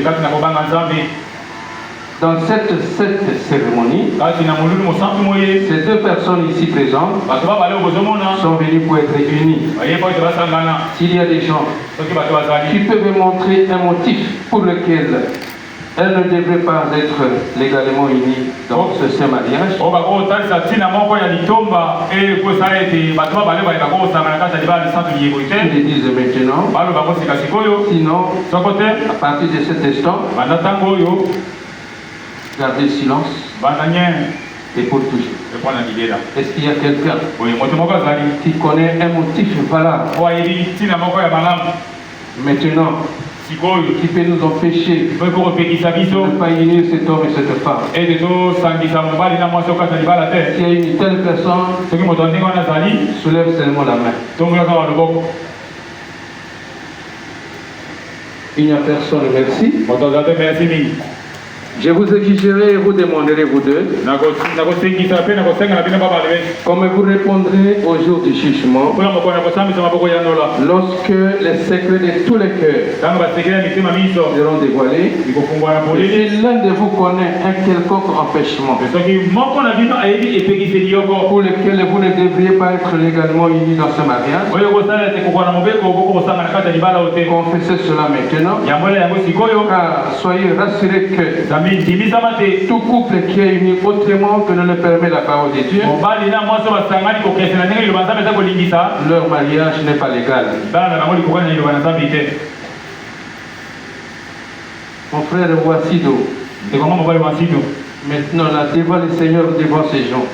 Dans cette cérémonie, ces deux personnes ici présentes sont venues pour être unies. S'il y a des gens qui peuvent montrer un motif pour lequel elles ne devraient pas être légalement unies dans ce saint mariage, ils le disent maintenant. Sinon, à partir de cet instant, gardez silence et pour toujours. Est-ce qu'il y a quelqu'un qui connaît un motif valable maintenant qui peut nous empêcher de ne pas unir cet homme et cette femme? S'il y a une telle personne, soulève seulement la main. Il n'y a personne, merci. Je vous exigerai et vous demanderai vous deux, comme vous répondrez au jour du jugement, lorsque les secrets de tous les cœurs seront dévoilés, et si l'un de vous connaît un quelconque empêchement pour lequel vous ne devriez pas être légalement unis dans ce mariage, confessez cela maintenant, car soyez rassurés que tout couple qui est uni autrement que ne le permet la parole de Dieu, leur mariage n'est pas légal. Mon frère Wassido, maintenant là, devant le Seigneur, devant ces gens,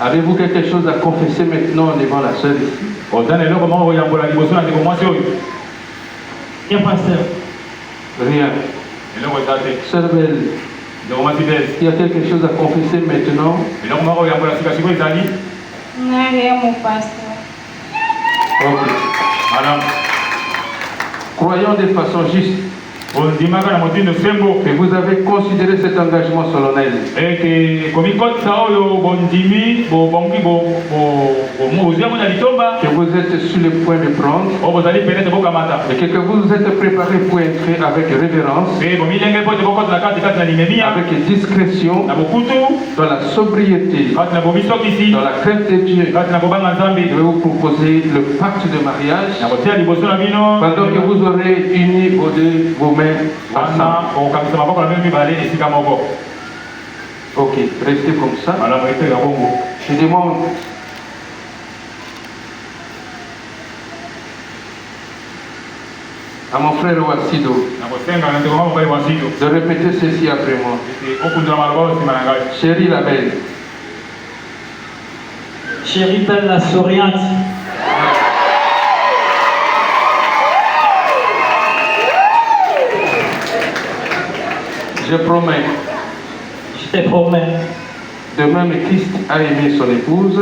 avez-vous quelque chose à confesser maintenant devant la sœur ici? Bien, pasteur. Rien. Sœur Belle, il y a quelque chose à confesser maintenant? Rien, mon pasteur. Ok. Croyons de façon juste que vous avez considéré cet engagement solennel que vous êtes sur le point de prendre et que vous êtes préparé pour entrer avec révérence, avec discrétion, dans la sobriété, dans la crainte de Dieu. Je vais vous proposer le pacte de mariage pendant que vous aurez uni vos mains ensemble. Ok, restez comme ça. Je demande à mon frère Wassido de répéter ceci après moi. Chérie la belle. Chérie belle la souriante. Je promets. Je te promets. De même Christ a aimé son épouse.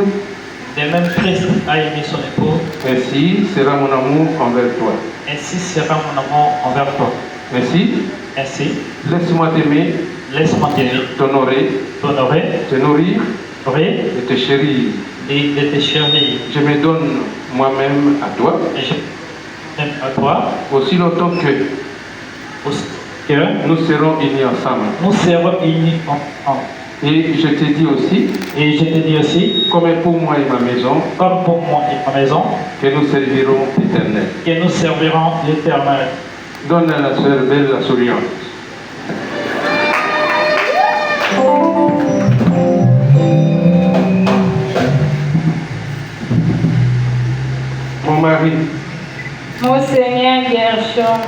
De même Christ a aimé son épouse. Ainsi sera mon amour envers toi. Ainsi sera mon amour envers toi. Ainsi. Ainsi. Laisse-moi t'aimer. Laisse-moi t'aimer. T'honorer. T'honorer. Te nourrir. Oui, de te chérir. de te chérir. Je me donne moi-même à toi, Et je m'aime à toi, aussi longtemps que aussi que nous serons unis ensemble. nous serons unis ensemble. Et je te dis aussi, Et je te dis aussi, comme pour moi et ma maison, comme pour moi et ma maison, que nous servirons l'Éternel. que nous servirons l'Éternel. Donne à la sœur belle la souriante. Mon mari, Monseigneur Gershon,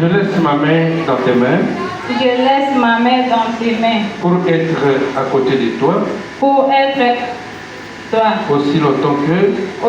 je laisse ma main dans tes mains je laisse ma main dans tes mains pour être à côté de toi pour être toi aussi longtemps que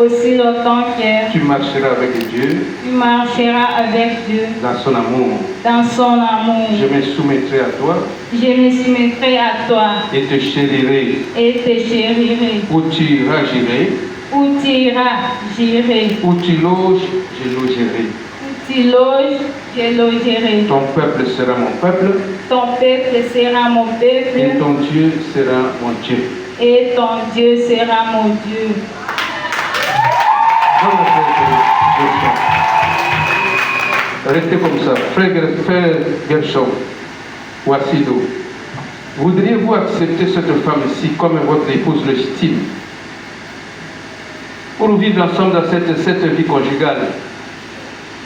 que tu marcheras avec Dieu tu marcheras avec Dieu dans son amour. dans son amour. Je me soumettrai à toi Je me soumettrai à toi et te chérirai. et te chérirai. Où tu iras, j'irai. Où tu iras, j'irai. Où tu loges, je logerai. Où tu loges, je logerai. Ton peuple sera mon peuple Ton peuple sera mon et peuple ton Dieu sera mon Dieu. et ton Dieu sera mon Dieu. Restez comme ça. Frère Gershon, Wassido, voudriez-vous accepter cette femme-ci comme votre épouse légitime pour vivre ensemble dans cette vie conjugale?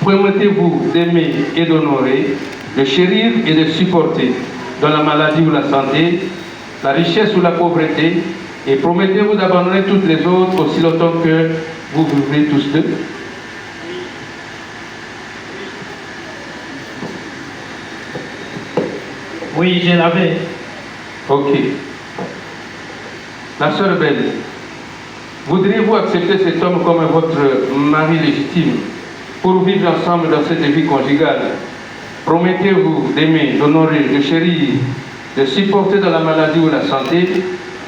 Promettez-vous d'aimer et d'honorer, de chérir et de supporter dans la maladie ou la santé, la richesse ou la pauvreté, et promettez-vous d'abandonner toutes les autres aussi longtemps que vous vivrez tous deux? Oui, je l'avais. Ok. La sœur belle, voudriez-vous accepter cet homme comme votre mari légitime pour vivre ensemble dans cette vie conjugale? Promettez-vous d'aimer, d'honorer, de chérir, de supporter dans la maladie ou la santé,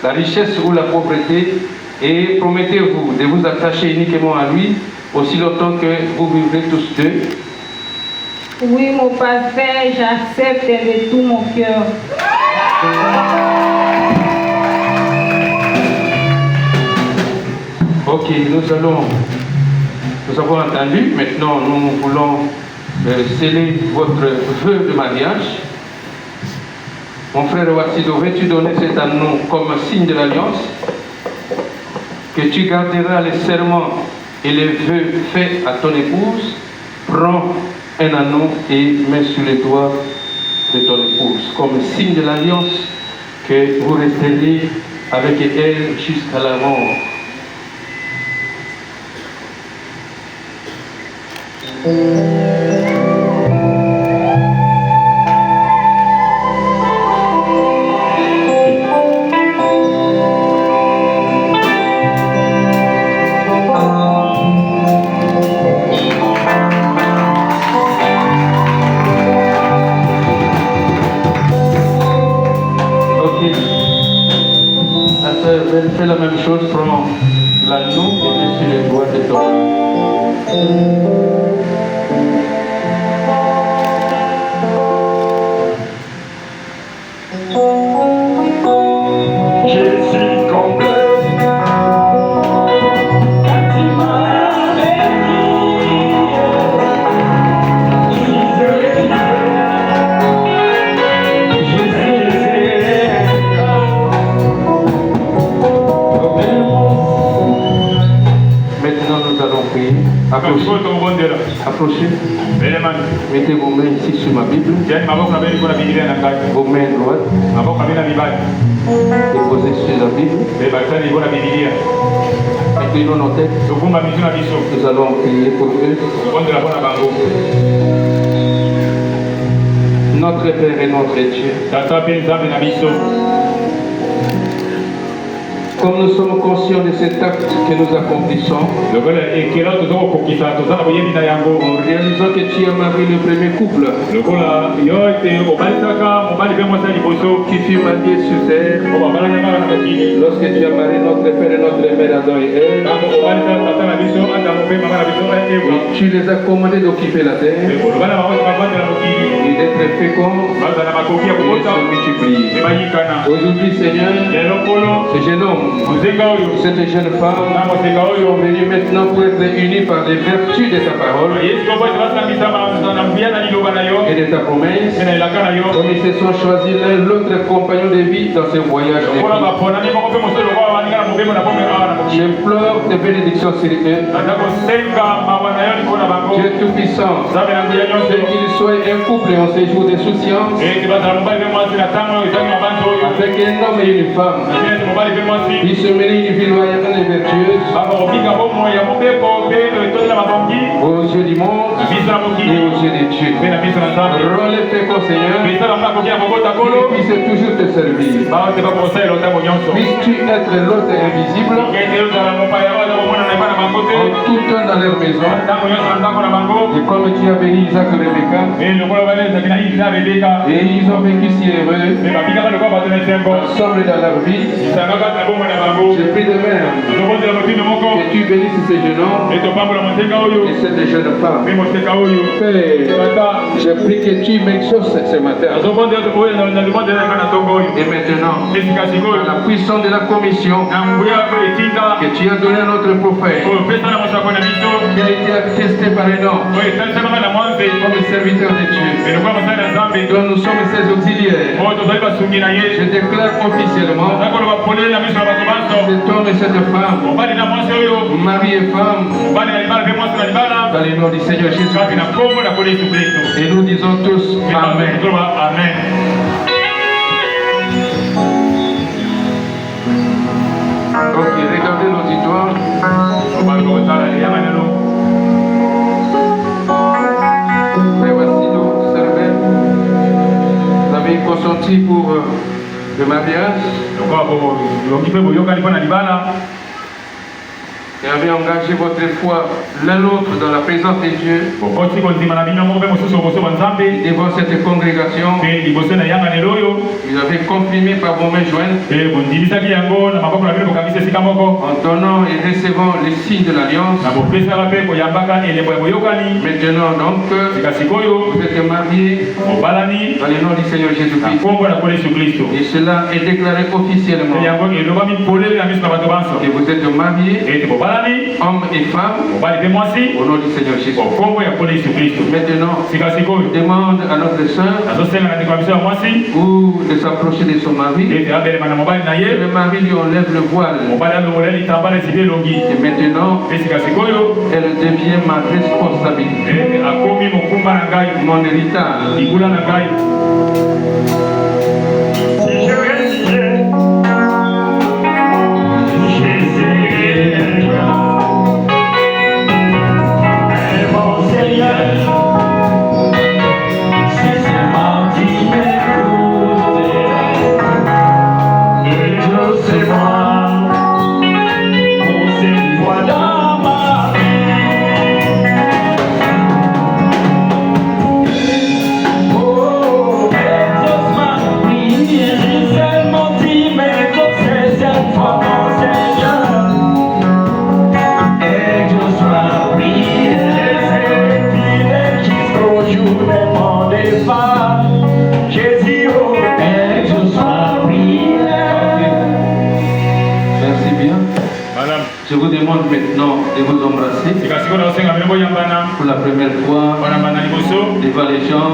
la richesse ou la pauvreté, et promettez-vous de vous attacher uniquement à lui aussi longtemps que vous vivrez tous deux? Oui, mon pasteur, j'accepte de tout mon cœur. Ok, nous avons entendu. Maintenant, nous voulons sceller votre vœu de mariage. Mon frère Wassido, veux-tu donner cet anneau comme signe de l'alliance? Que tu garderas les serments et les vœux faits à ton épouse? Prends un anneau et mets sur les doigts de ton épouse comme signe de l'alliance que vous resterez avec elle jusqu'à la mort. Fais la même chose, prends l'anneau et mets sur les doigts de ton. Approchez. Mettez vos mains ici sur ma Bible. Vos mains droites. Déposez sur la Bible. Inclinons nos têtes. Nous allons prier pour eux. Notre Père et notre Dieu, Comme nous sommes conscients de cet acte que nous accomplissons, en réalisant que tu as marié le premier couple qui fut marié sur terre, lorsque tu as marié notre père et notre mère Adam et Ève, tu les as commandés d'occuper la terre et d'être féconds et de se multiplier. Aujourd'hui, Seigneur, ce jeune homme, cette jeune femme sont venus maintenant pour être unis par les vertus de ta parole et de ta promesse, comme ils se sont choisis l'un l'autre compagnon de vie dans ce voyage de vie. J'implore tes bénédictions sur eux. Dieu Tout-Puissant, qu'ils soient un couple en ces jours de souciance, avec un homme et une femme, ils se mêlent une vie loyale et vertueuse aux yeux du monde et aux yeux de Dieu. Relève-toi, Seigneur, qu'ils puissent toujours te servir. Puisses-tu être l'autre invisible en tout temps dans leur maison, et comme tu as béni Isaac et Rebecca, et ils ont vécu si heureux ensemble dans leur vie. Je prie de même que tu bénisses ces jeunes hommes et cette jeune femme. Père, je prie que tu m'exauces ce matin. Et maintenant, à la puissance de la commission que tu as donné à notre prophète, qu'il a été attesté par un homme comme serviteur de Dieu, dont nous sommes ses auxiliaires, je déclare officiellement cet homme et cette femme, mari et femme, dans le nom du Seigneur Jésus. Et nous disons tous Amen. Ok, regardez l'auditoire. Mais voici nos serveurs. Vous avez consenti pour le mariage et avez engagé votre foi l'un l'autre dans la présence de Dieu devant cette congrégation. Vous avez confirmé par vos mains jointes en donnant et recevant les signes de l'alliance. Maintenant donc, vous êtes mariés dans le nom du Seigneur Jésus-Christ. Et cela est déclaré officiellement que vous êtes mariés, hommes et femmes, au nom du Seigneur Jésus. Maintenant, je demande à notre sœur ou de s'approcher de son mari. Le mari lui enlève le voile. Et maintenant, elle devient ma responsabilité, mon héritage. Je vous demande maintenant de vous embrasser pour la première fois devant les gens.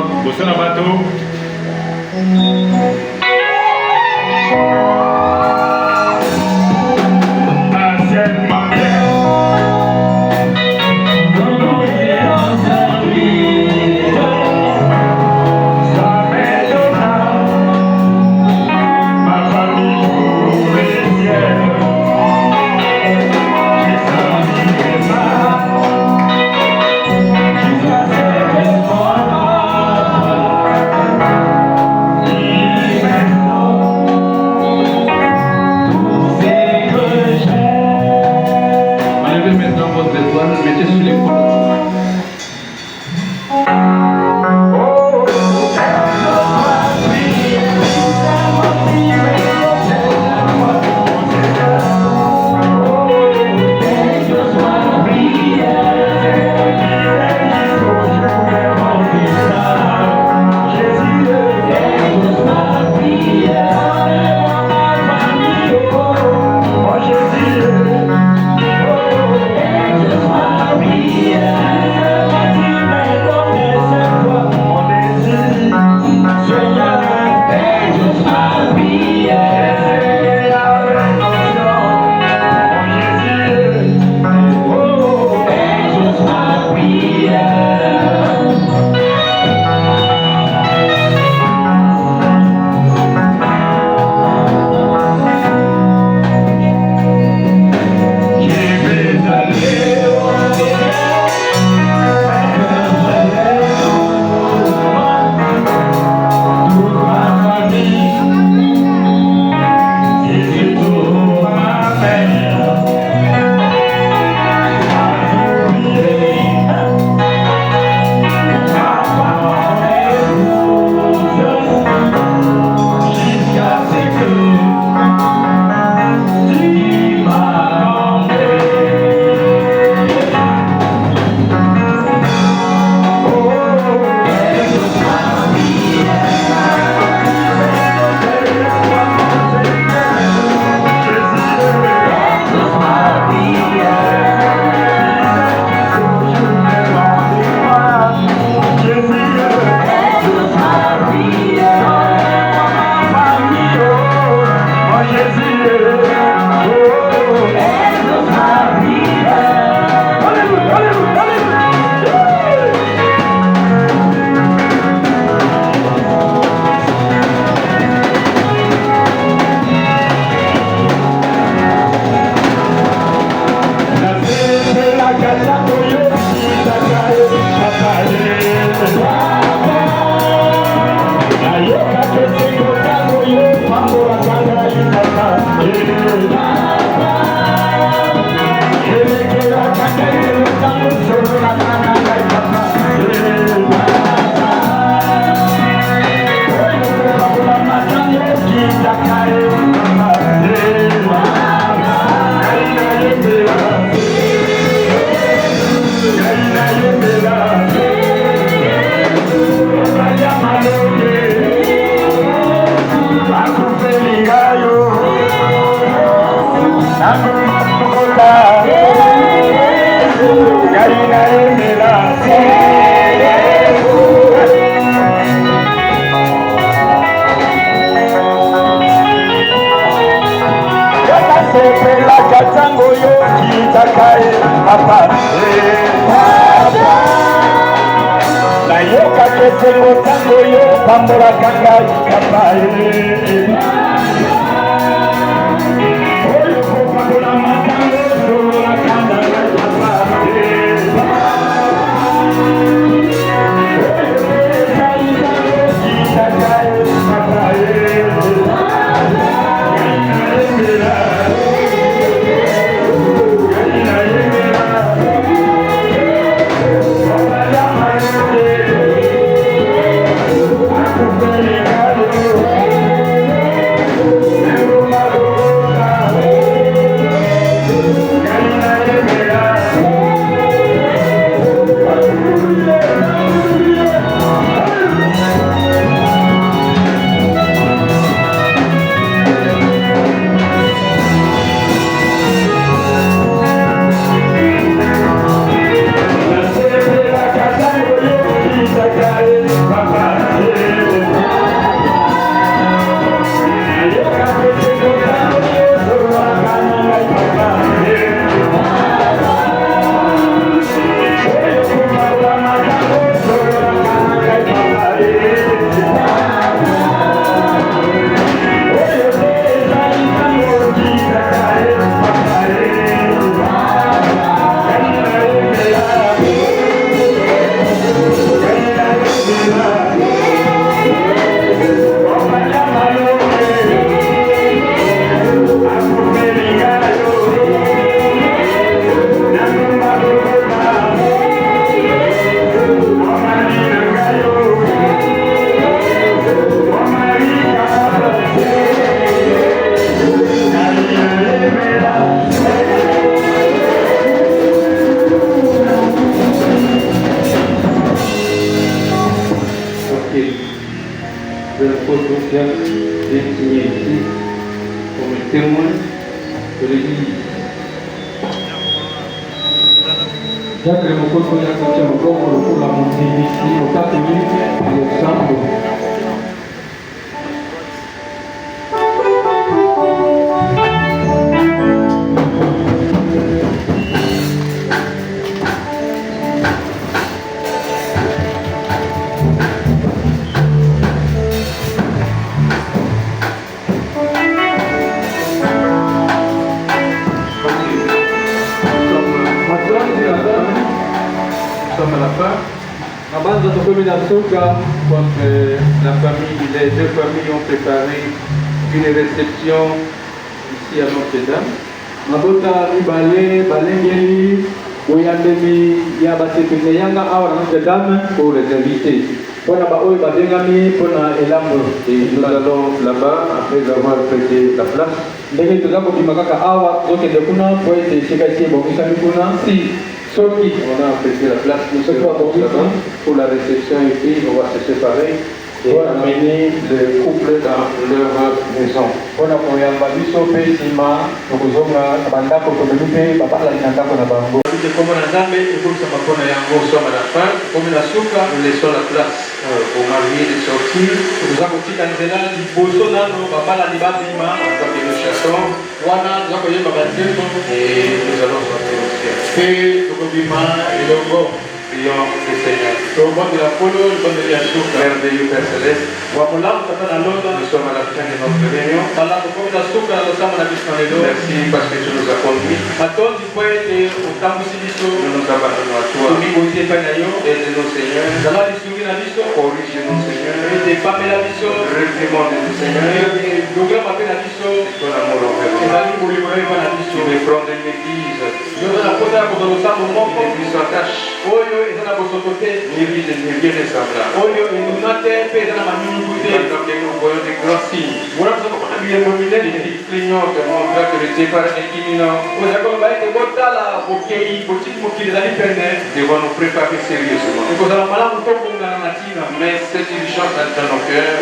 La famille, les deux familles ont préparé une réception ici à Notre-Dame. Mabota ibale balengeli oyandemi ya basepene yanga awa Notre-Dame pour les invités. pona ba oyo babengami pona elambo. Et nous allons là-bas après avoir prêté la place. Ndenge toza kobima kaka awa tokende kuna po ete esika esi ebongisami kuna si soki On a prêté la place, nous sommes là-bas pour la réception ici, on va se séparer et amener le couple dans leur maison. mpona koyamba biso mpe nsima tokozonga na bandako tomemi mpe babalali na ndako na bango. Comme on a jamais écouté ma bonne et en gros, sommes à la fin, comme la souka, nous laissons la place au marié de sortir. Nous avons dit dans les langues, nous posons dans nos babala ni babima, donc nous chassons, wana, nous avons dit babatempo, et nous allons sortir au ciel. Et nous babima et le bon. Prions le Seigneur. Au bon de la polo, le bon de la souka. Merveilleux Père Céleste. Nous sommes à la fin de notre réunion. Merci parce que tu nous as conduits. Nous nous abandonnons à toi. Aide-nous Seigneur. Corrige-nous Seigneur. Réprimons-nous Seigneur. Ton amour envers nous. Tu me prends de l'église. L'église s'attache. L'église n'est bien semblable. Maintenant que nous voyons des grands signes. Qui clignotent, montrent que le départ est imminent. Devons nous préparer sérieusement. Mais cette urgence dans nos cœurs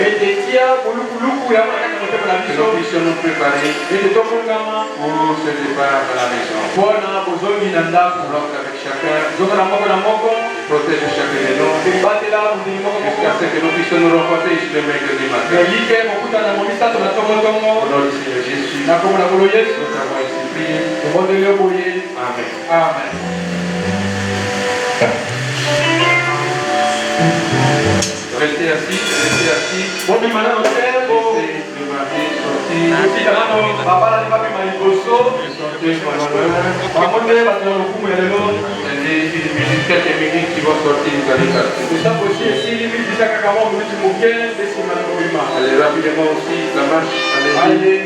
que nous puissions nous préparer pour ce départ à la maison. Alors qu'avec chacun, protège chacun de nous jusqu'à ce que nous puissions nous rencontrer ici le mercredi matin. Au nom du Seigneur Jésus, nous avons ici prié. Amen. Amen. Restez assis, restez assis. Laissez le mari sortir. Quelques minutes qui vont sortir, vous allez partir. Allez rapidement aussi, la marche. Allez.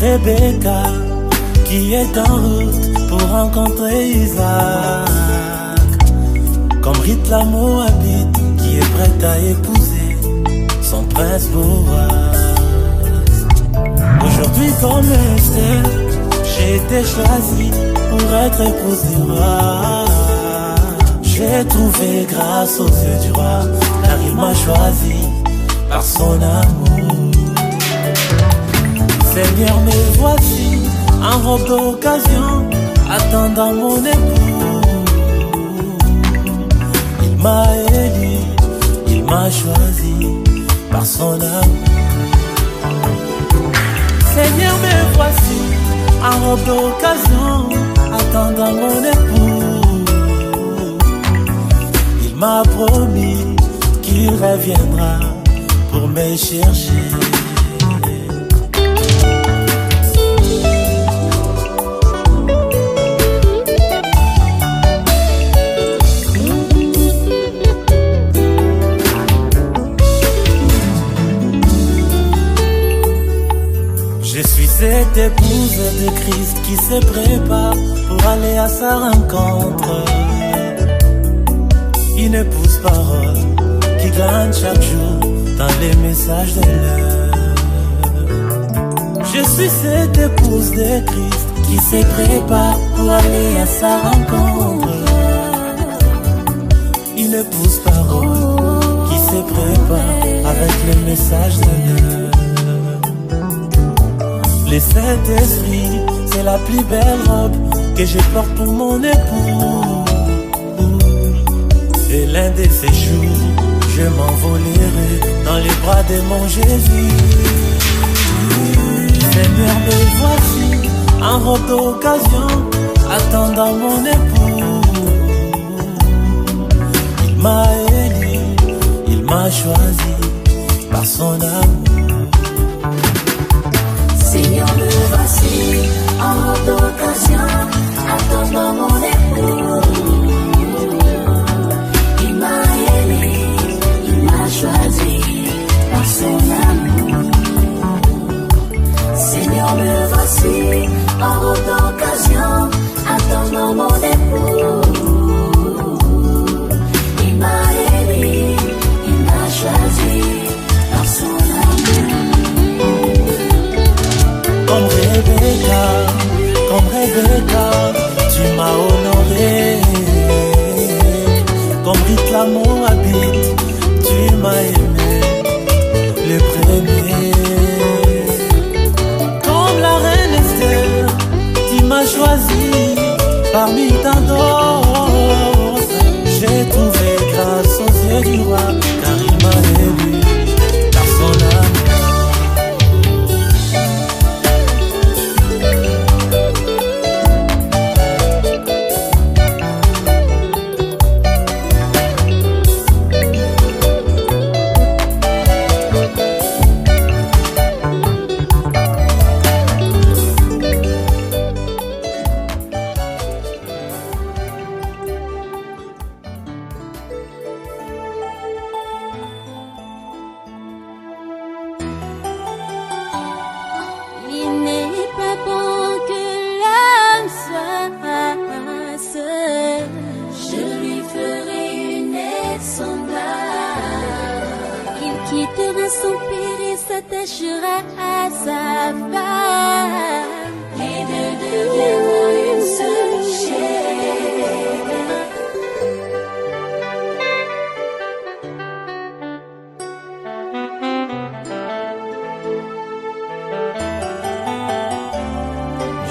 Rebecca qui est en route pour rencontrer Isaac. Comme Ruth la Moabite qui est prête à épouser son prince Boaz. Aujourd'hui comme Esther, j'ai été choisi pour être épouse du roi. J'ai trouvé grâce aux yeux du roi, car il m'a choisi par son amour. Seigneur, me voici en robe d'occasion, attendant mon époux. Il m'a élu, il m'a choisi par son amour. Seigneur, me voici en robe d'occasion, attendant mon époux. Il m'a promis qu'il reviendra pour me chercher. Cette épouse de Christ qui se prépare pour aller à sa rencontre. Une épouse parole qui gagne chaque jour dans les messages de l'heure. Je suis cette épouse de Christ qui se prépare pour aller à sa rencontre. Une épouse parole qui se prépare avec les messages de l'heure. Le Saint-Esprit, c'est la plus belle robe que je porte pour mon époux. Et l'un de ces jours, je m'envolerai dans les bras de mon Jésus. Seigneur, me voici en robe d'occasion, attendant mon époux. Il m'a élu, il m'a choisi par son amour. Seigneur, me voici en robe d'occasion, attendant mon époux. Il m'a aimé, il m'a choisi par son amour. Seigneur, me voici en robe d'occasion, attendant mon époux. Il m'a aimé, il m'a choisi par son amour. Comme Rebecca, tu m'as honoré. Comme Ruth la Moabite, tu m'as aimé le premier. Comme la reine Esther, tu m'as choisi parmi tant d'autres. J'ai trouvé grâce aux yeux du roi, car il m'a élu par son amour.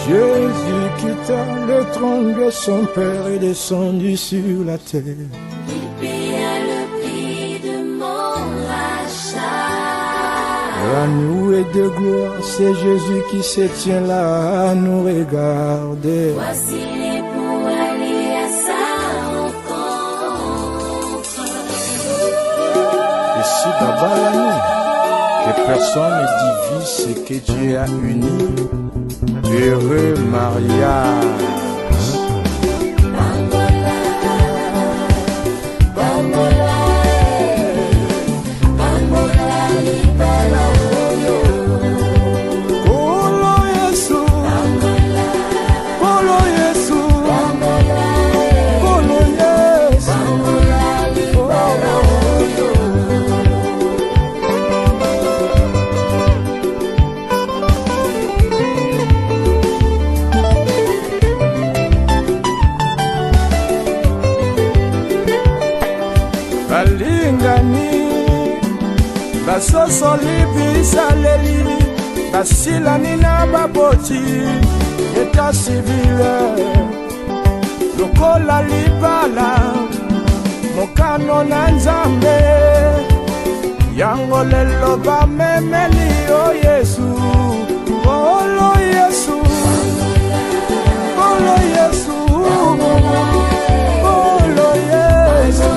Jésus quitta le trône de son Père et descendu sur la terre. Il paya le prix de mon rachat. La nuée de gloire, c'est Jésus qui se tient là à nous regarder. Voici l'époux allé à sa rencontre. Ici là-bas la nuit, que personne ne divise ce que Dieu a uni. Heureux mariage. Kolo tosolibisaleli basilani na baboti eta civile lokola libala mokano na nzambe yango lelo bamemeli o Yesu olo Yesu olo Yesu olo Yesu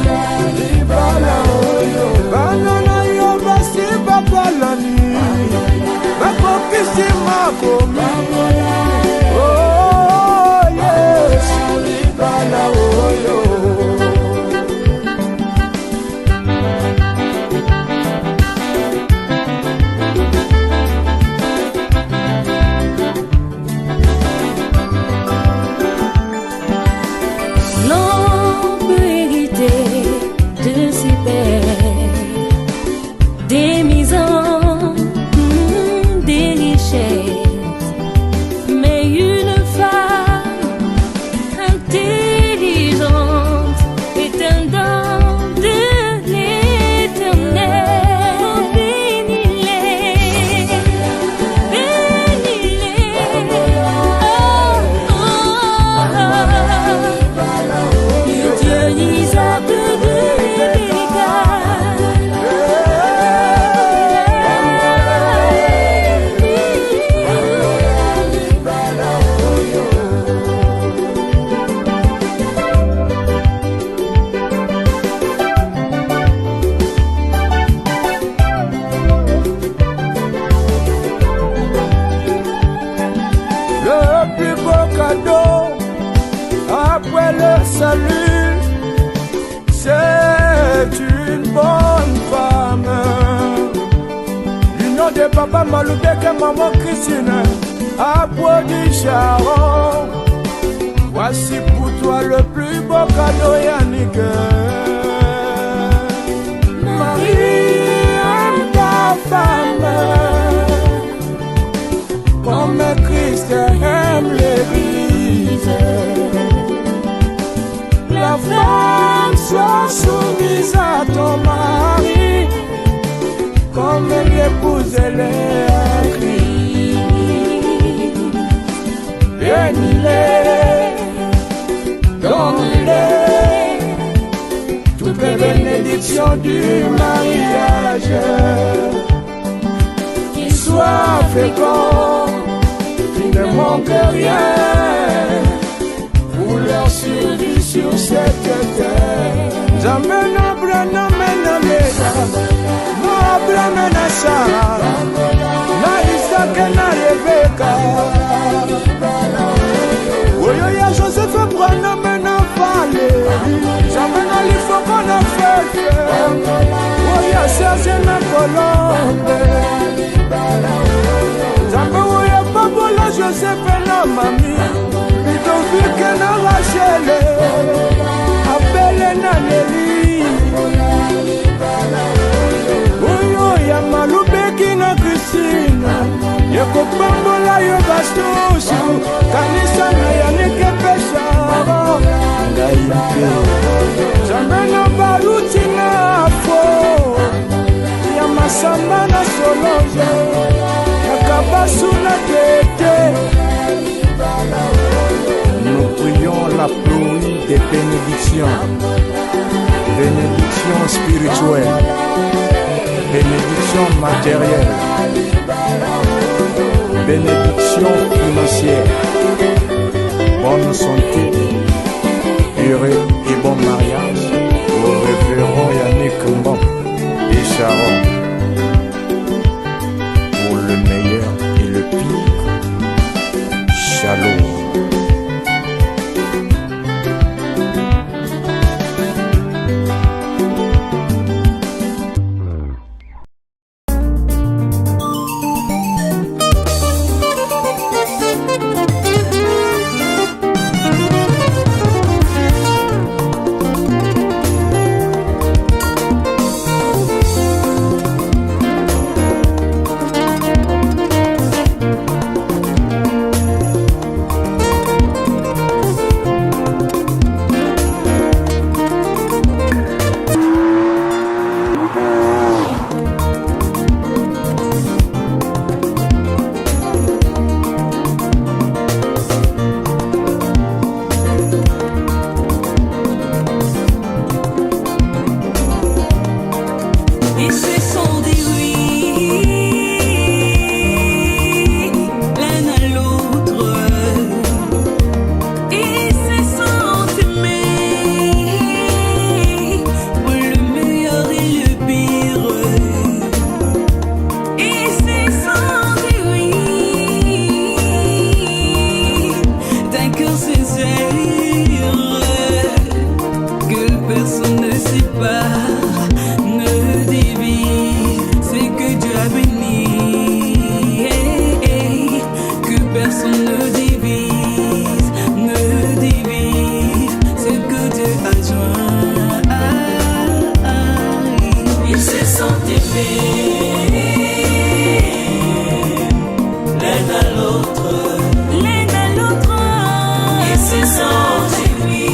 libala oyo banana yo basi babalani bakokisi makomi oh Yesu libala oyo. Papa Maloubeke, maman Christine, applaudis Sharon. Voici pour toi le plus beau cadeau, Yannick. Marie aime ta femme, comme Christ aime l'Église. La femme soit soumise à ton mari, comme l'épouse elle est à Christ. Bénis-les, donne-les toutes les bénédictions du mariage, qu'ils soient féconds, qu'ils ne manquent rien pour leur survie sur cette terre. J'amène Abraham na Sarah, na Isaac na Rebecca. Oyo ya Joseph Abraham na Valérie, jamais na Lifoko na Fefe. Oyo Serge na Colombe, jamais oyo Babola Joseph na Mami, Ludovic na Rachel, Abel na Nelly. Ya Maloubeki na Christine, ya kopambola yo bastusu, kanisa na Yannick Peshara. Jamais na baruti na Afo, ya Masamba na Solange, ya Kabasu na Tete. Nous prions la pluie des bénédictions, bénédictions spirituelles, bénédiction matérielle, bénédiction financière, bonne santé, heureux et bon mariage au révérend Yannick Mbom et Sharon, pour le meilleur et le pire. Shalom. personne ne divise ce que Dieu a joint. Ils se sont aimés l'un à l'autre, ils se sont unis,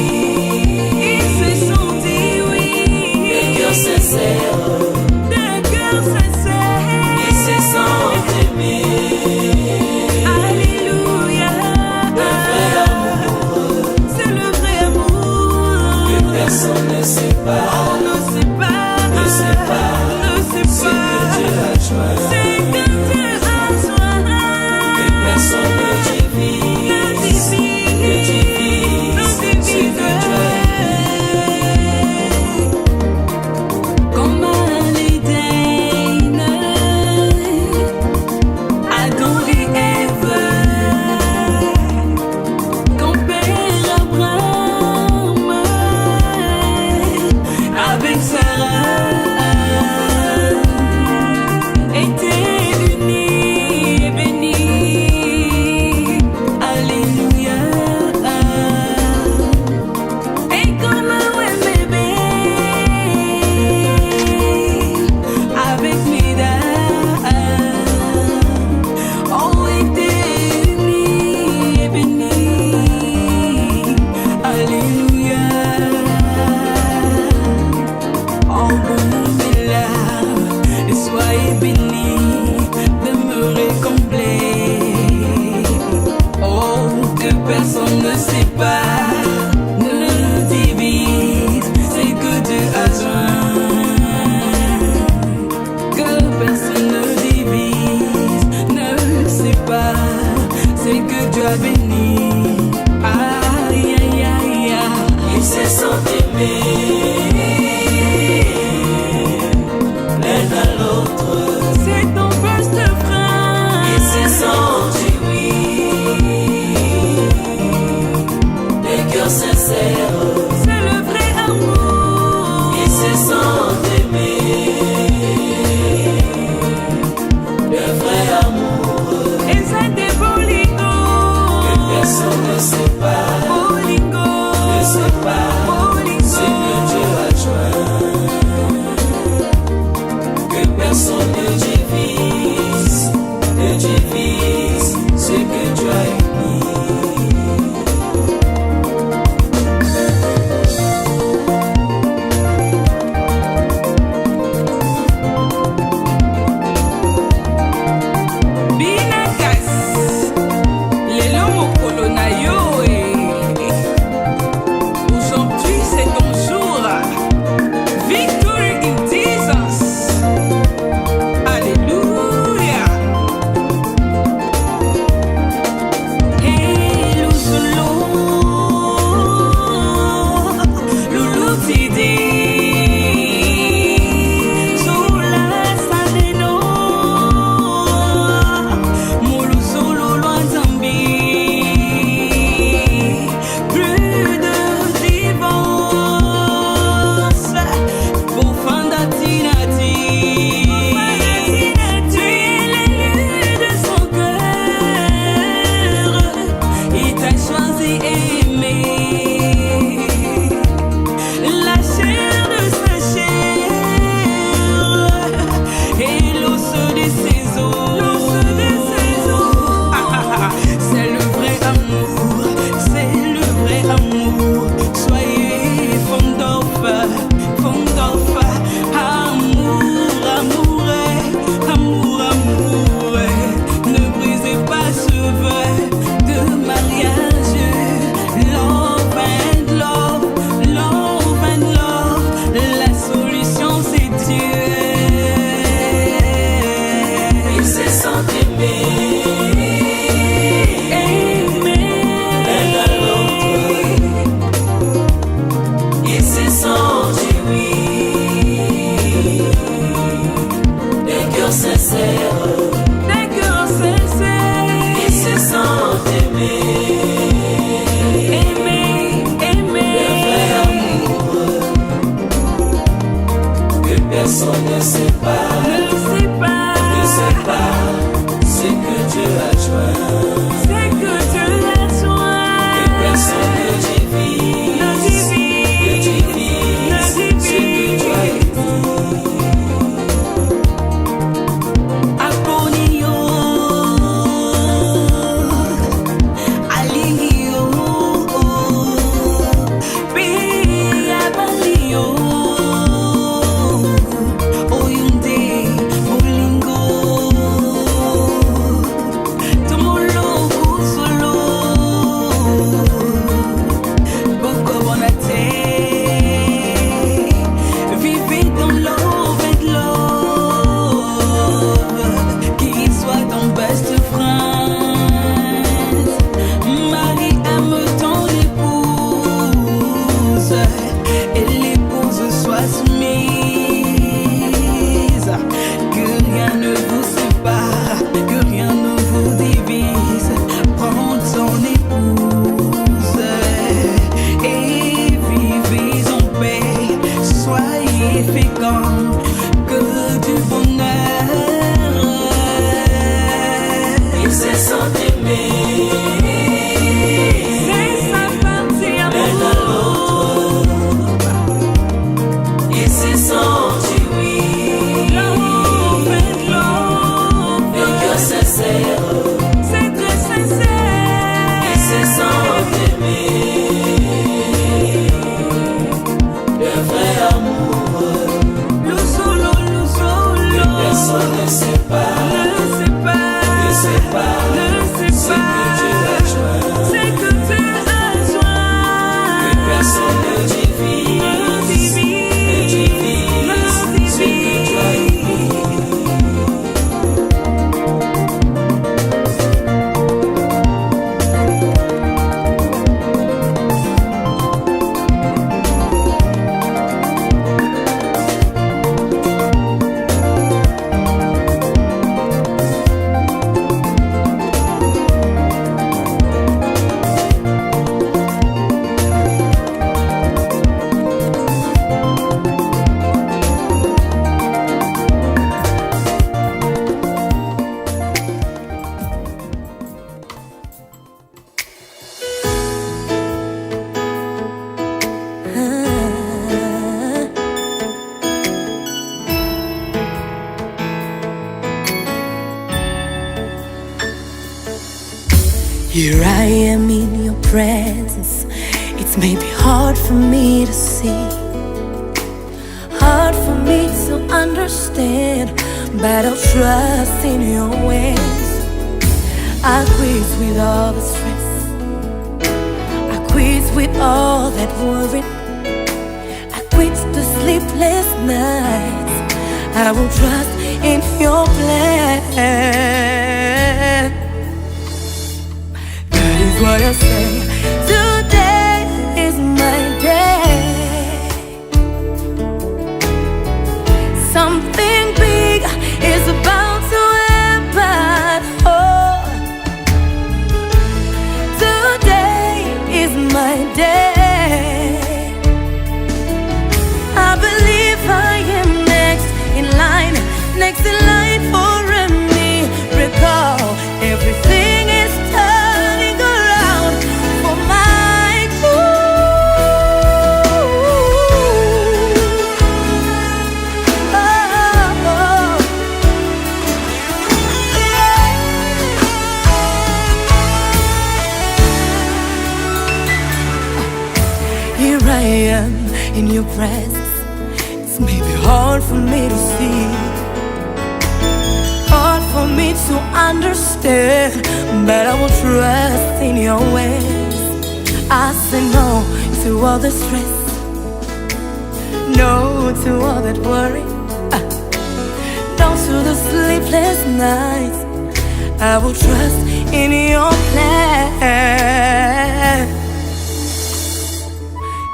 des cœurs sincères, ils se sont aimés. Alléluia, c'est le vrai amour que personne ne sépare. Ne sépare ce que Dieu a joint. Que personne ne divise ce que Dieu a joint. Comme à l'Éden, Adam et Ève, comme Père Abraham avec Sarah étaient unis et bénis. Alléluia. Et comme un bébé avec Méda ont été unis et bénis. Alléluia. Embaumez-la et soyez bénis, demeurez complets. Oh, que personne ne sépare, ne divise ce que Dieu a joint. Que personne ne divise, ne sépare ce que Dieu a béni. Aïe, aïe, aïe, aïe. Ils se sont aimés l'un à l'autre. C'est ton best friend. Ils se sont unis, des cœurs sincères. C'est le vrai amour. Ils se sont aimés, le vrai amour. Et ça débolingo, que personne ne sépare. Bolingo, ne sépare ce que Dieu a joint. Que personne ne divise ce que Dieu a uni. Binakas, lelo mokolo na yo aujourd'hui c'est ton jour. Victory in Jesus. Alléluia. Hey, Loulou Tidi, Soula Saleno, Moulou Solo Loinzambi, plus de divorce pour Fandatinati. Tu es l'élu de son cœur, il t'a choisi aimé. La chair de sa chair et l'os de ses os. C'est le vrai amour, c'est le vrai amour. Soyez Fondorf, amour, amour, amour, amour. Ne brisez pas ce vœu de mariage. Love and love, love and love. La solution c'est Dieu. Ils se sont aimés l'un à l'autre. Ils se sont unis, des cœurs sincères. Ils se sont aimés, le vrai amour. Que personne ne sépare, ce que Dieu cessons d'aimer. C'est sa partie amour. Et c'est senti oui. Le cœur sincère. C'est très sincère. Et c'est sans t'aimer. Le vrai amour. Le solo. Que personne ne sait pas. Ne sait pas. C'est que Dieu a joint. C'est que Dieu a joint. Que personne ne divise. Here I am in your presence. It's maybe hard for me to see, hard for me to understand, but I'll trust in your ways. I quit with all the stress, I quit with all that worry, I quit the sleepless nights. I will trust in your plan. What I say, today is my day. Something big is about to happen. Oh, today is my day. I believe I am next in line for a miracle. Everything is turning around for my good. Oh. Here I am in your presence. It's maybe hard for me to see, hard for me to understand, but I will trust in your ways. I say no to all the stress, no to all that worry, no to the sleepless nights. I will trust in your plan.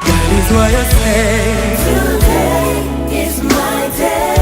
That is why I say, today is my day.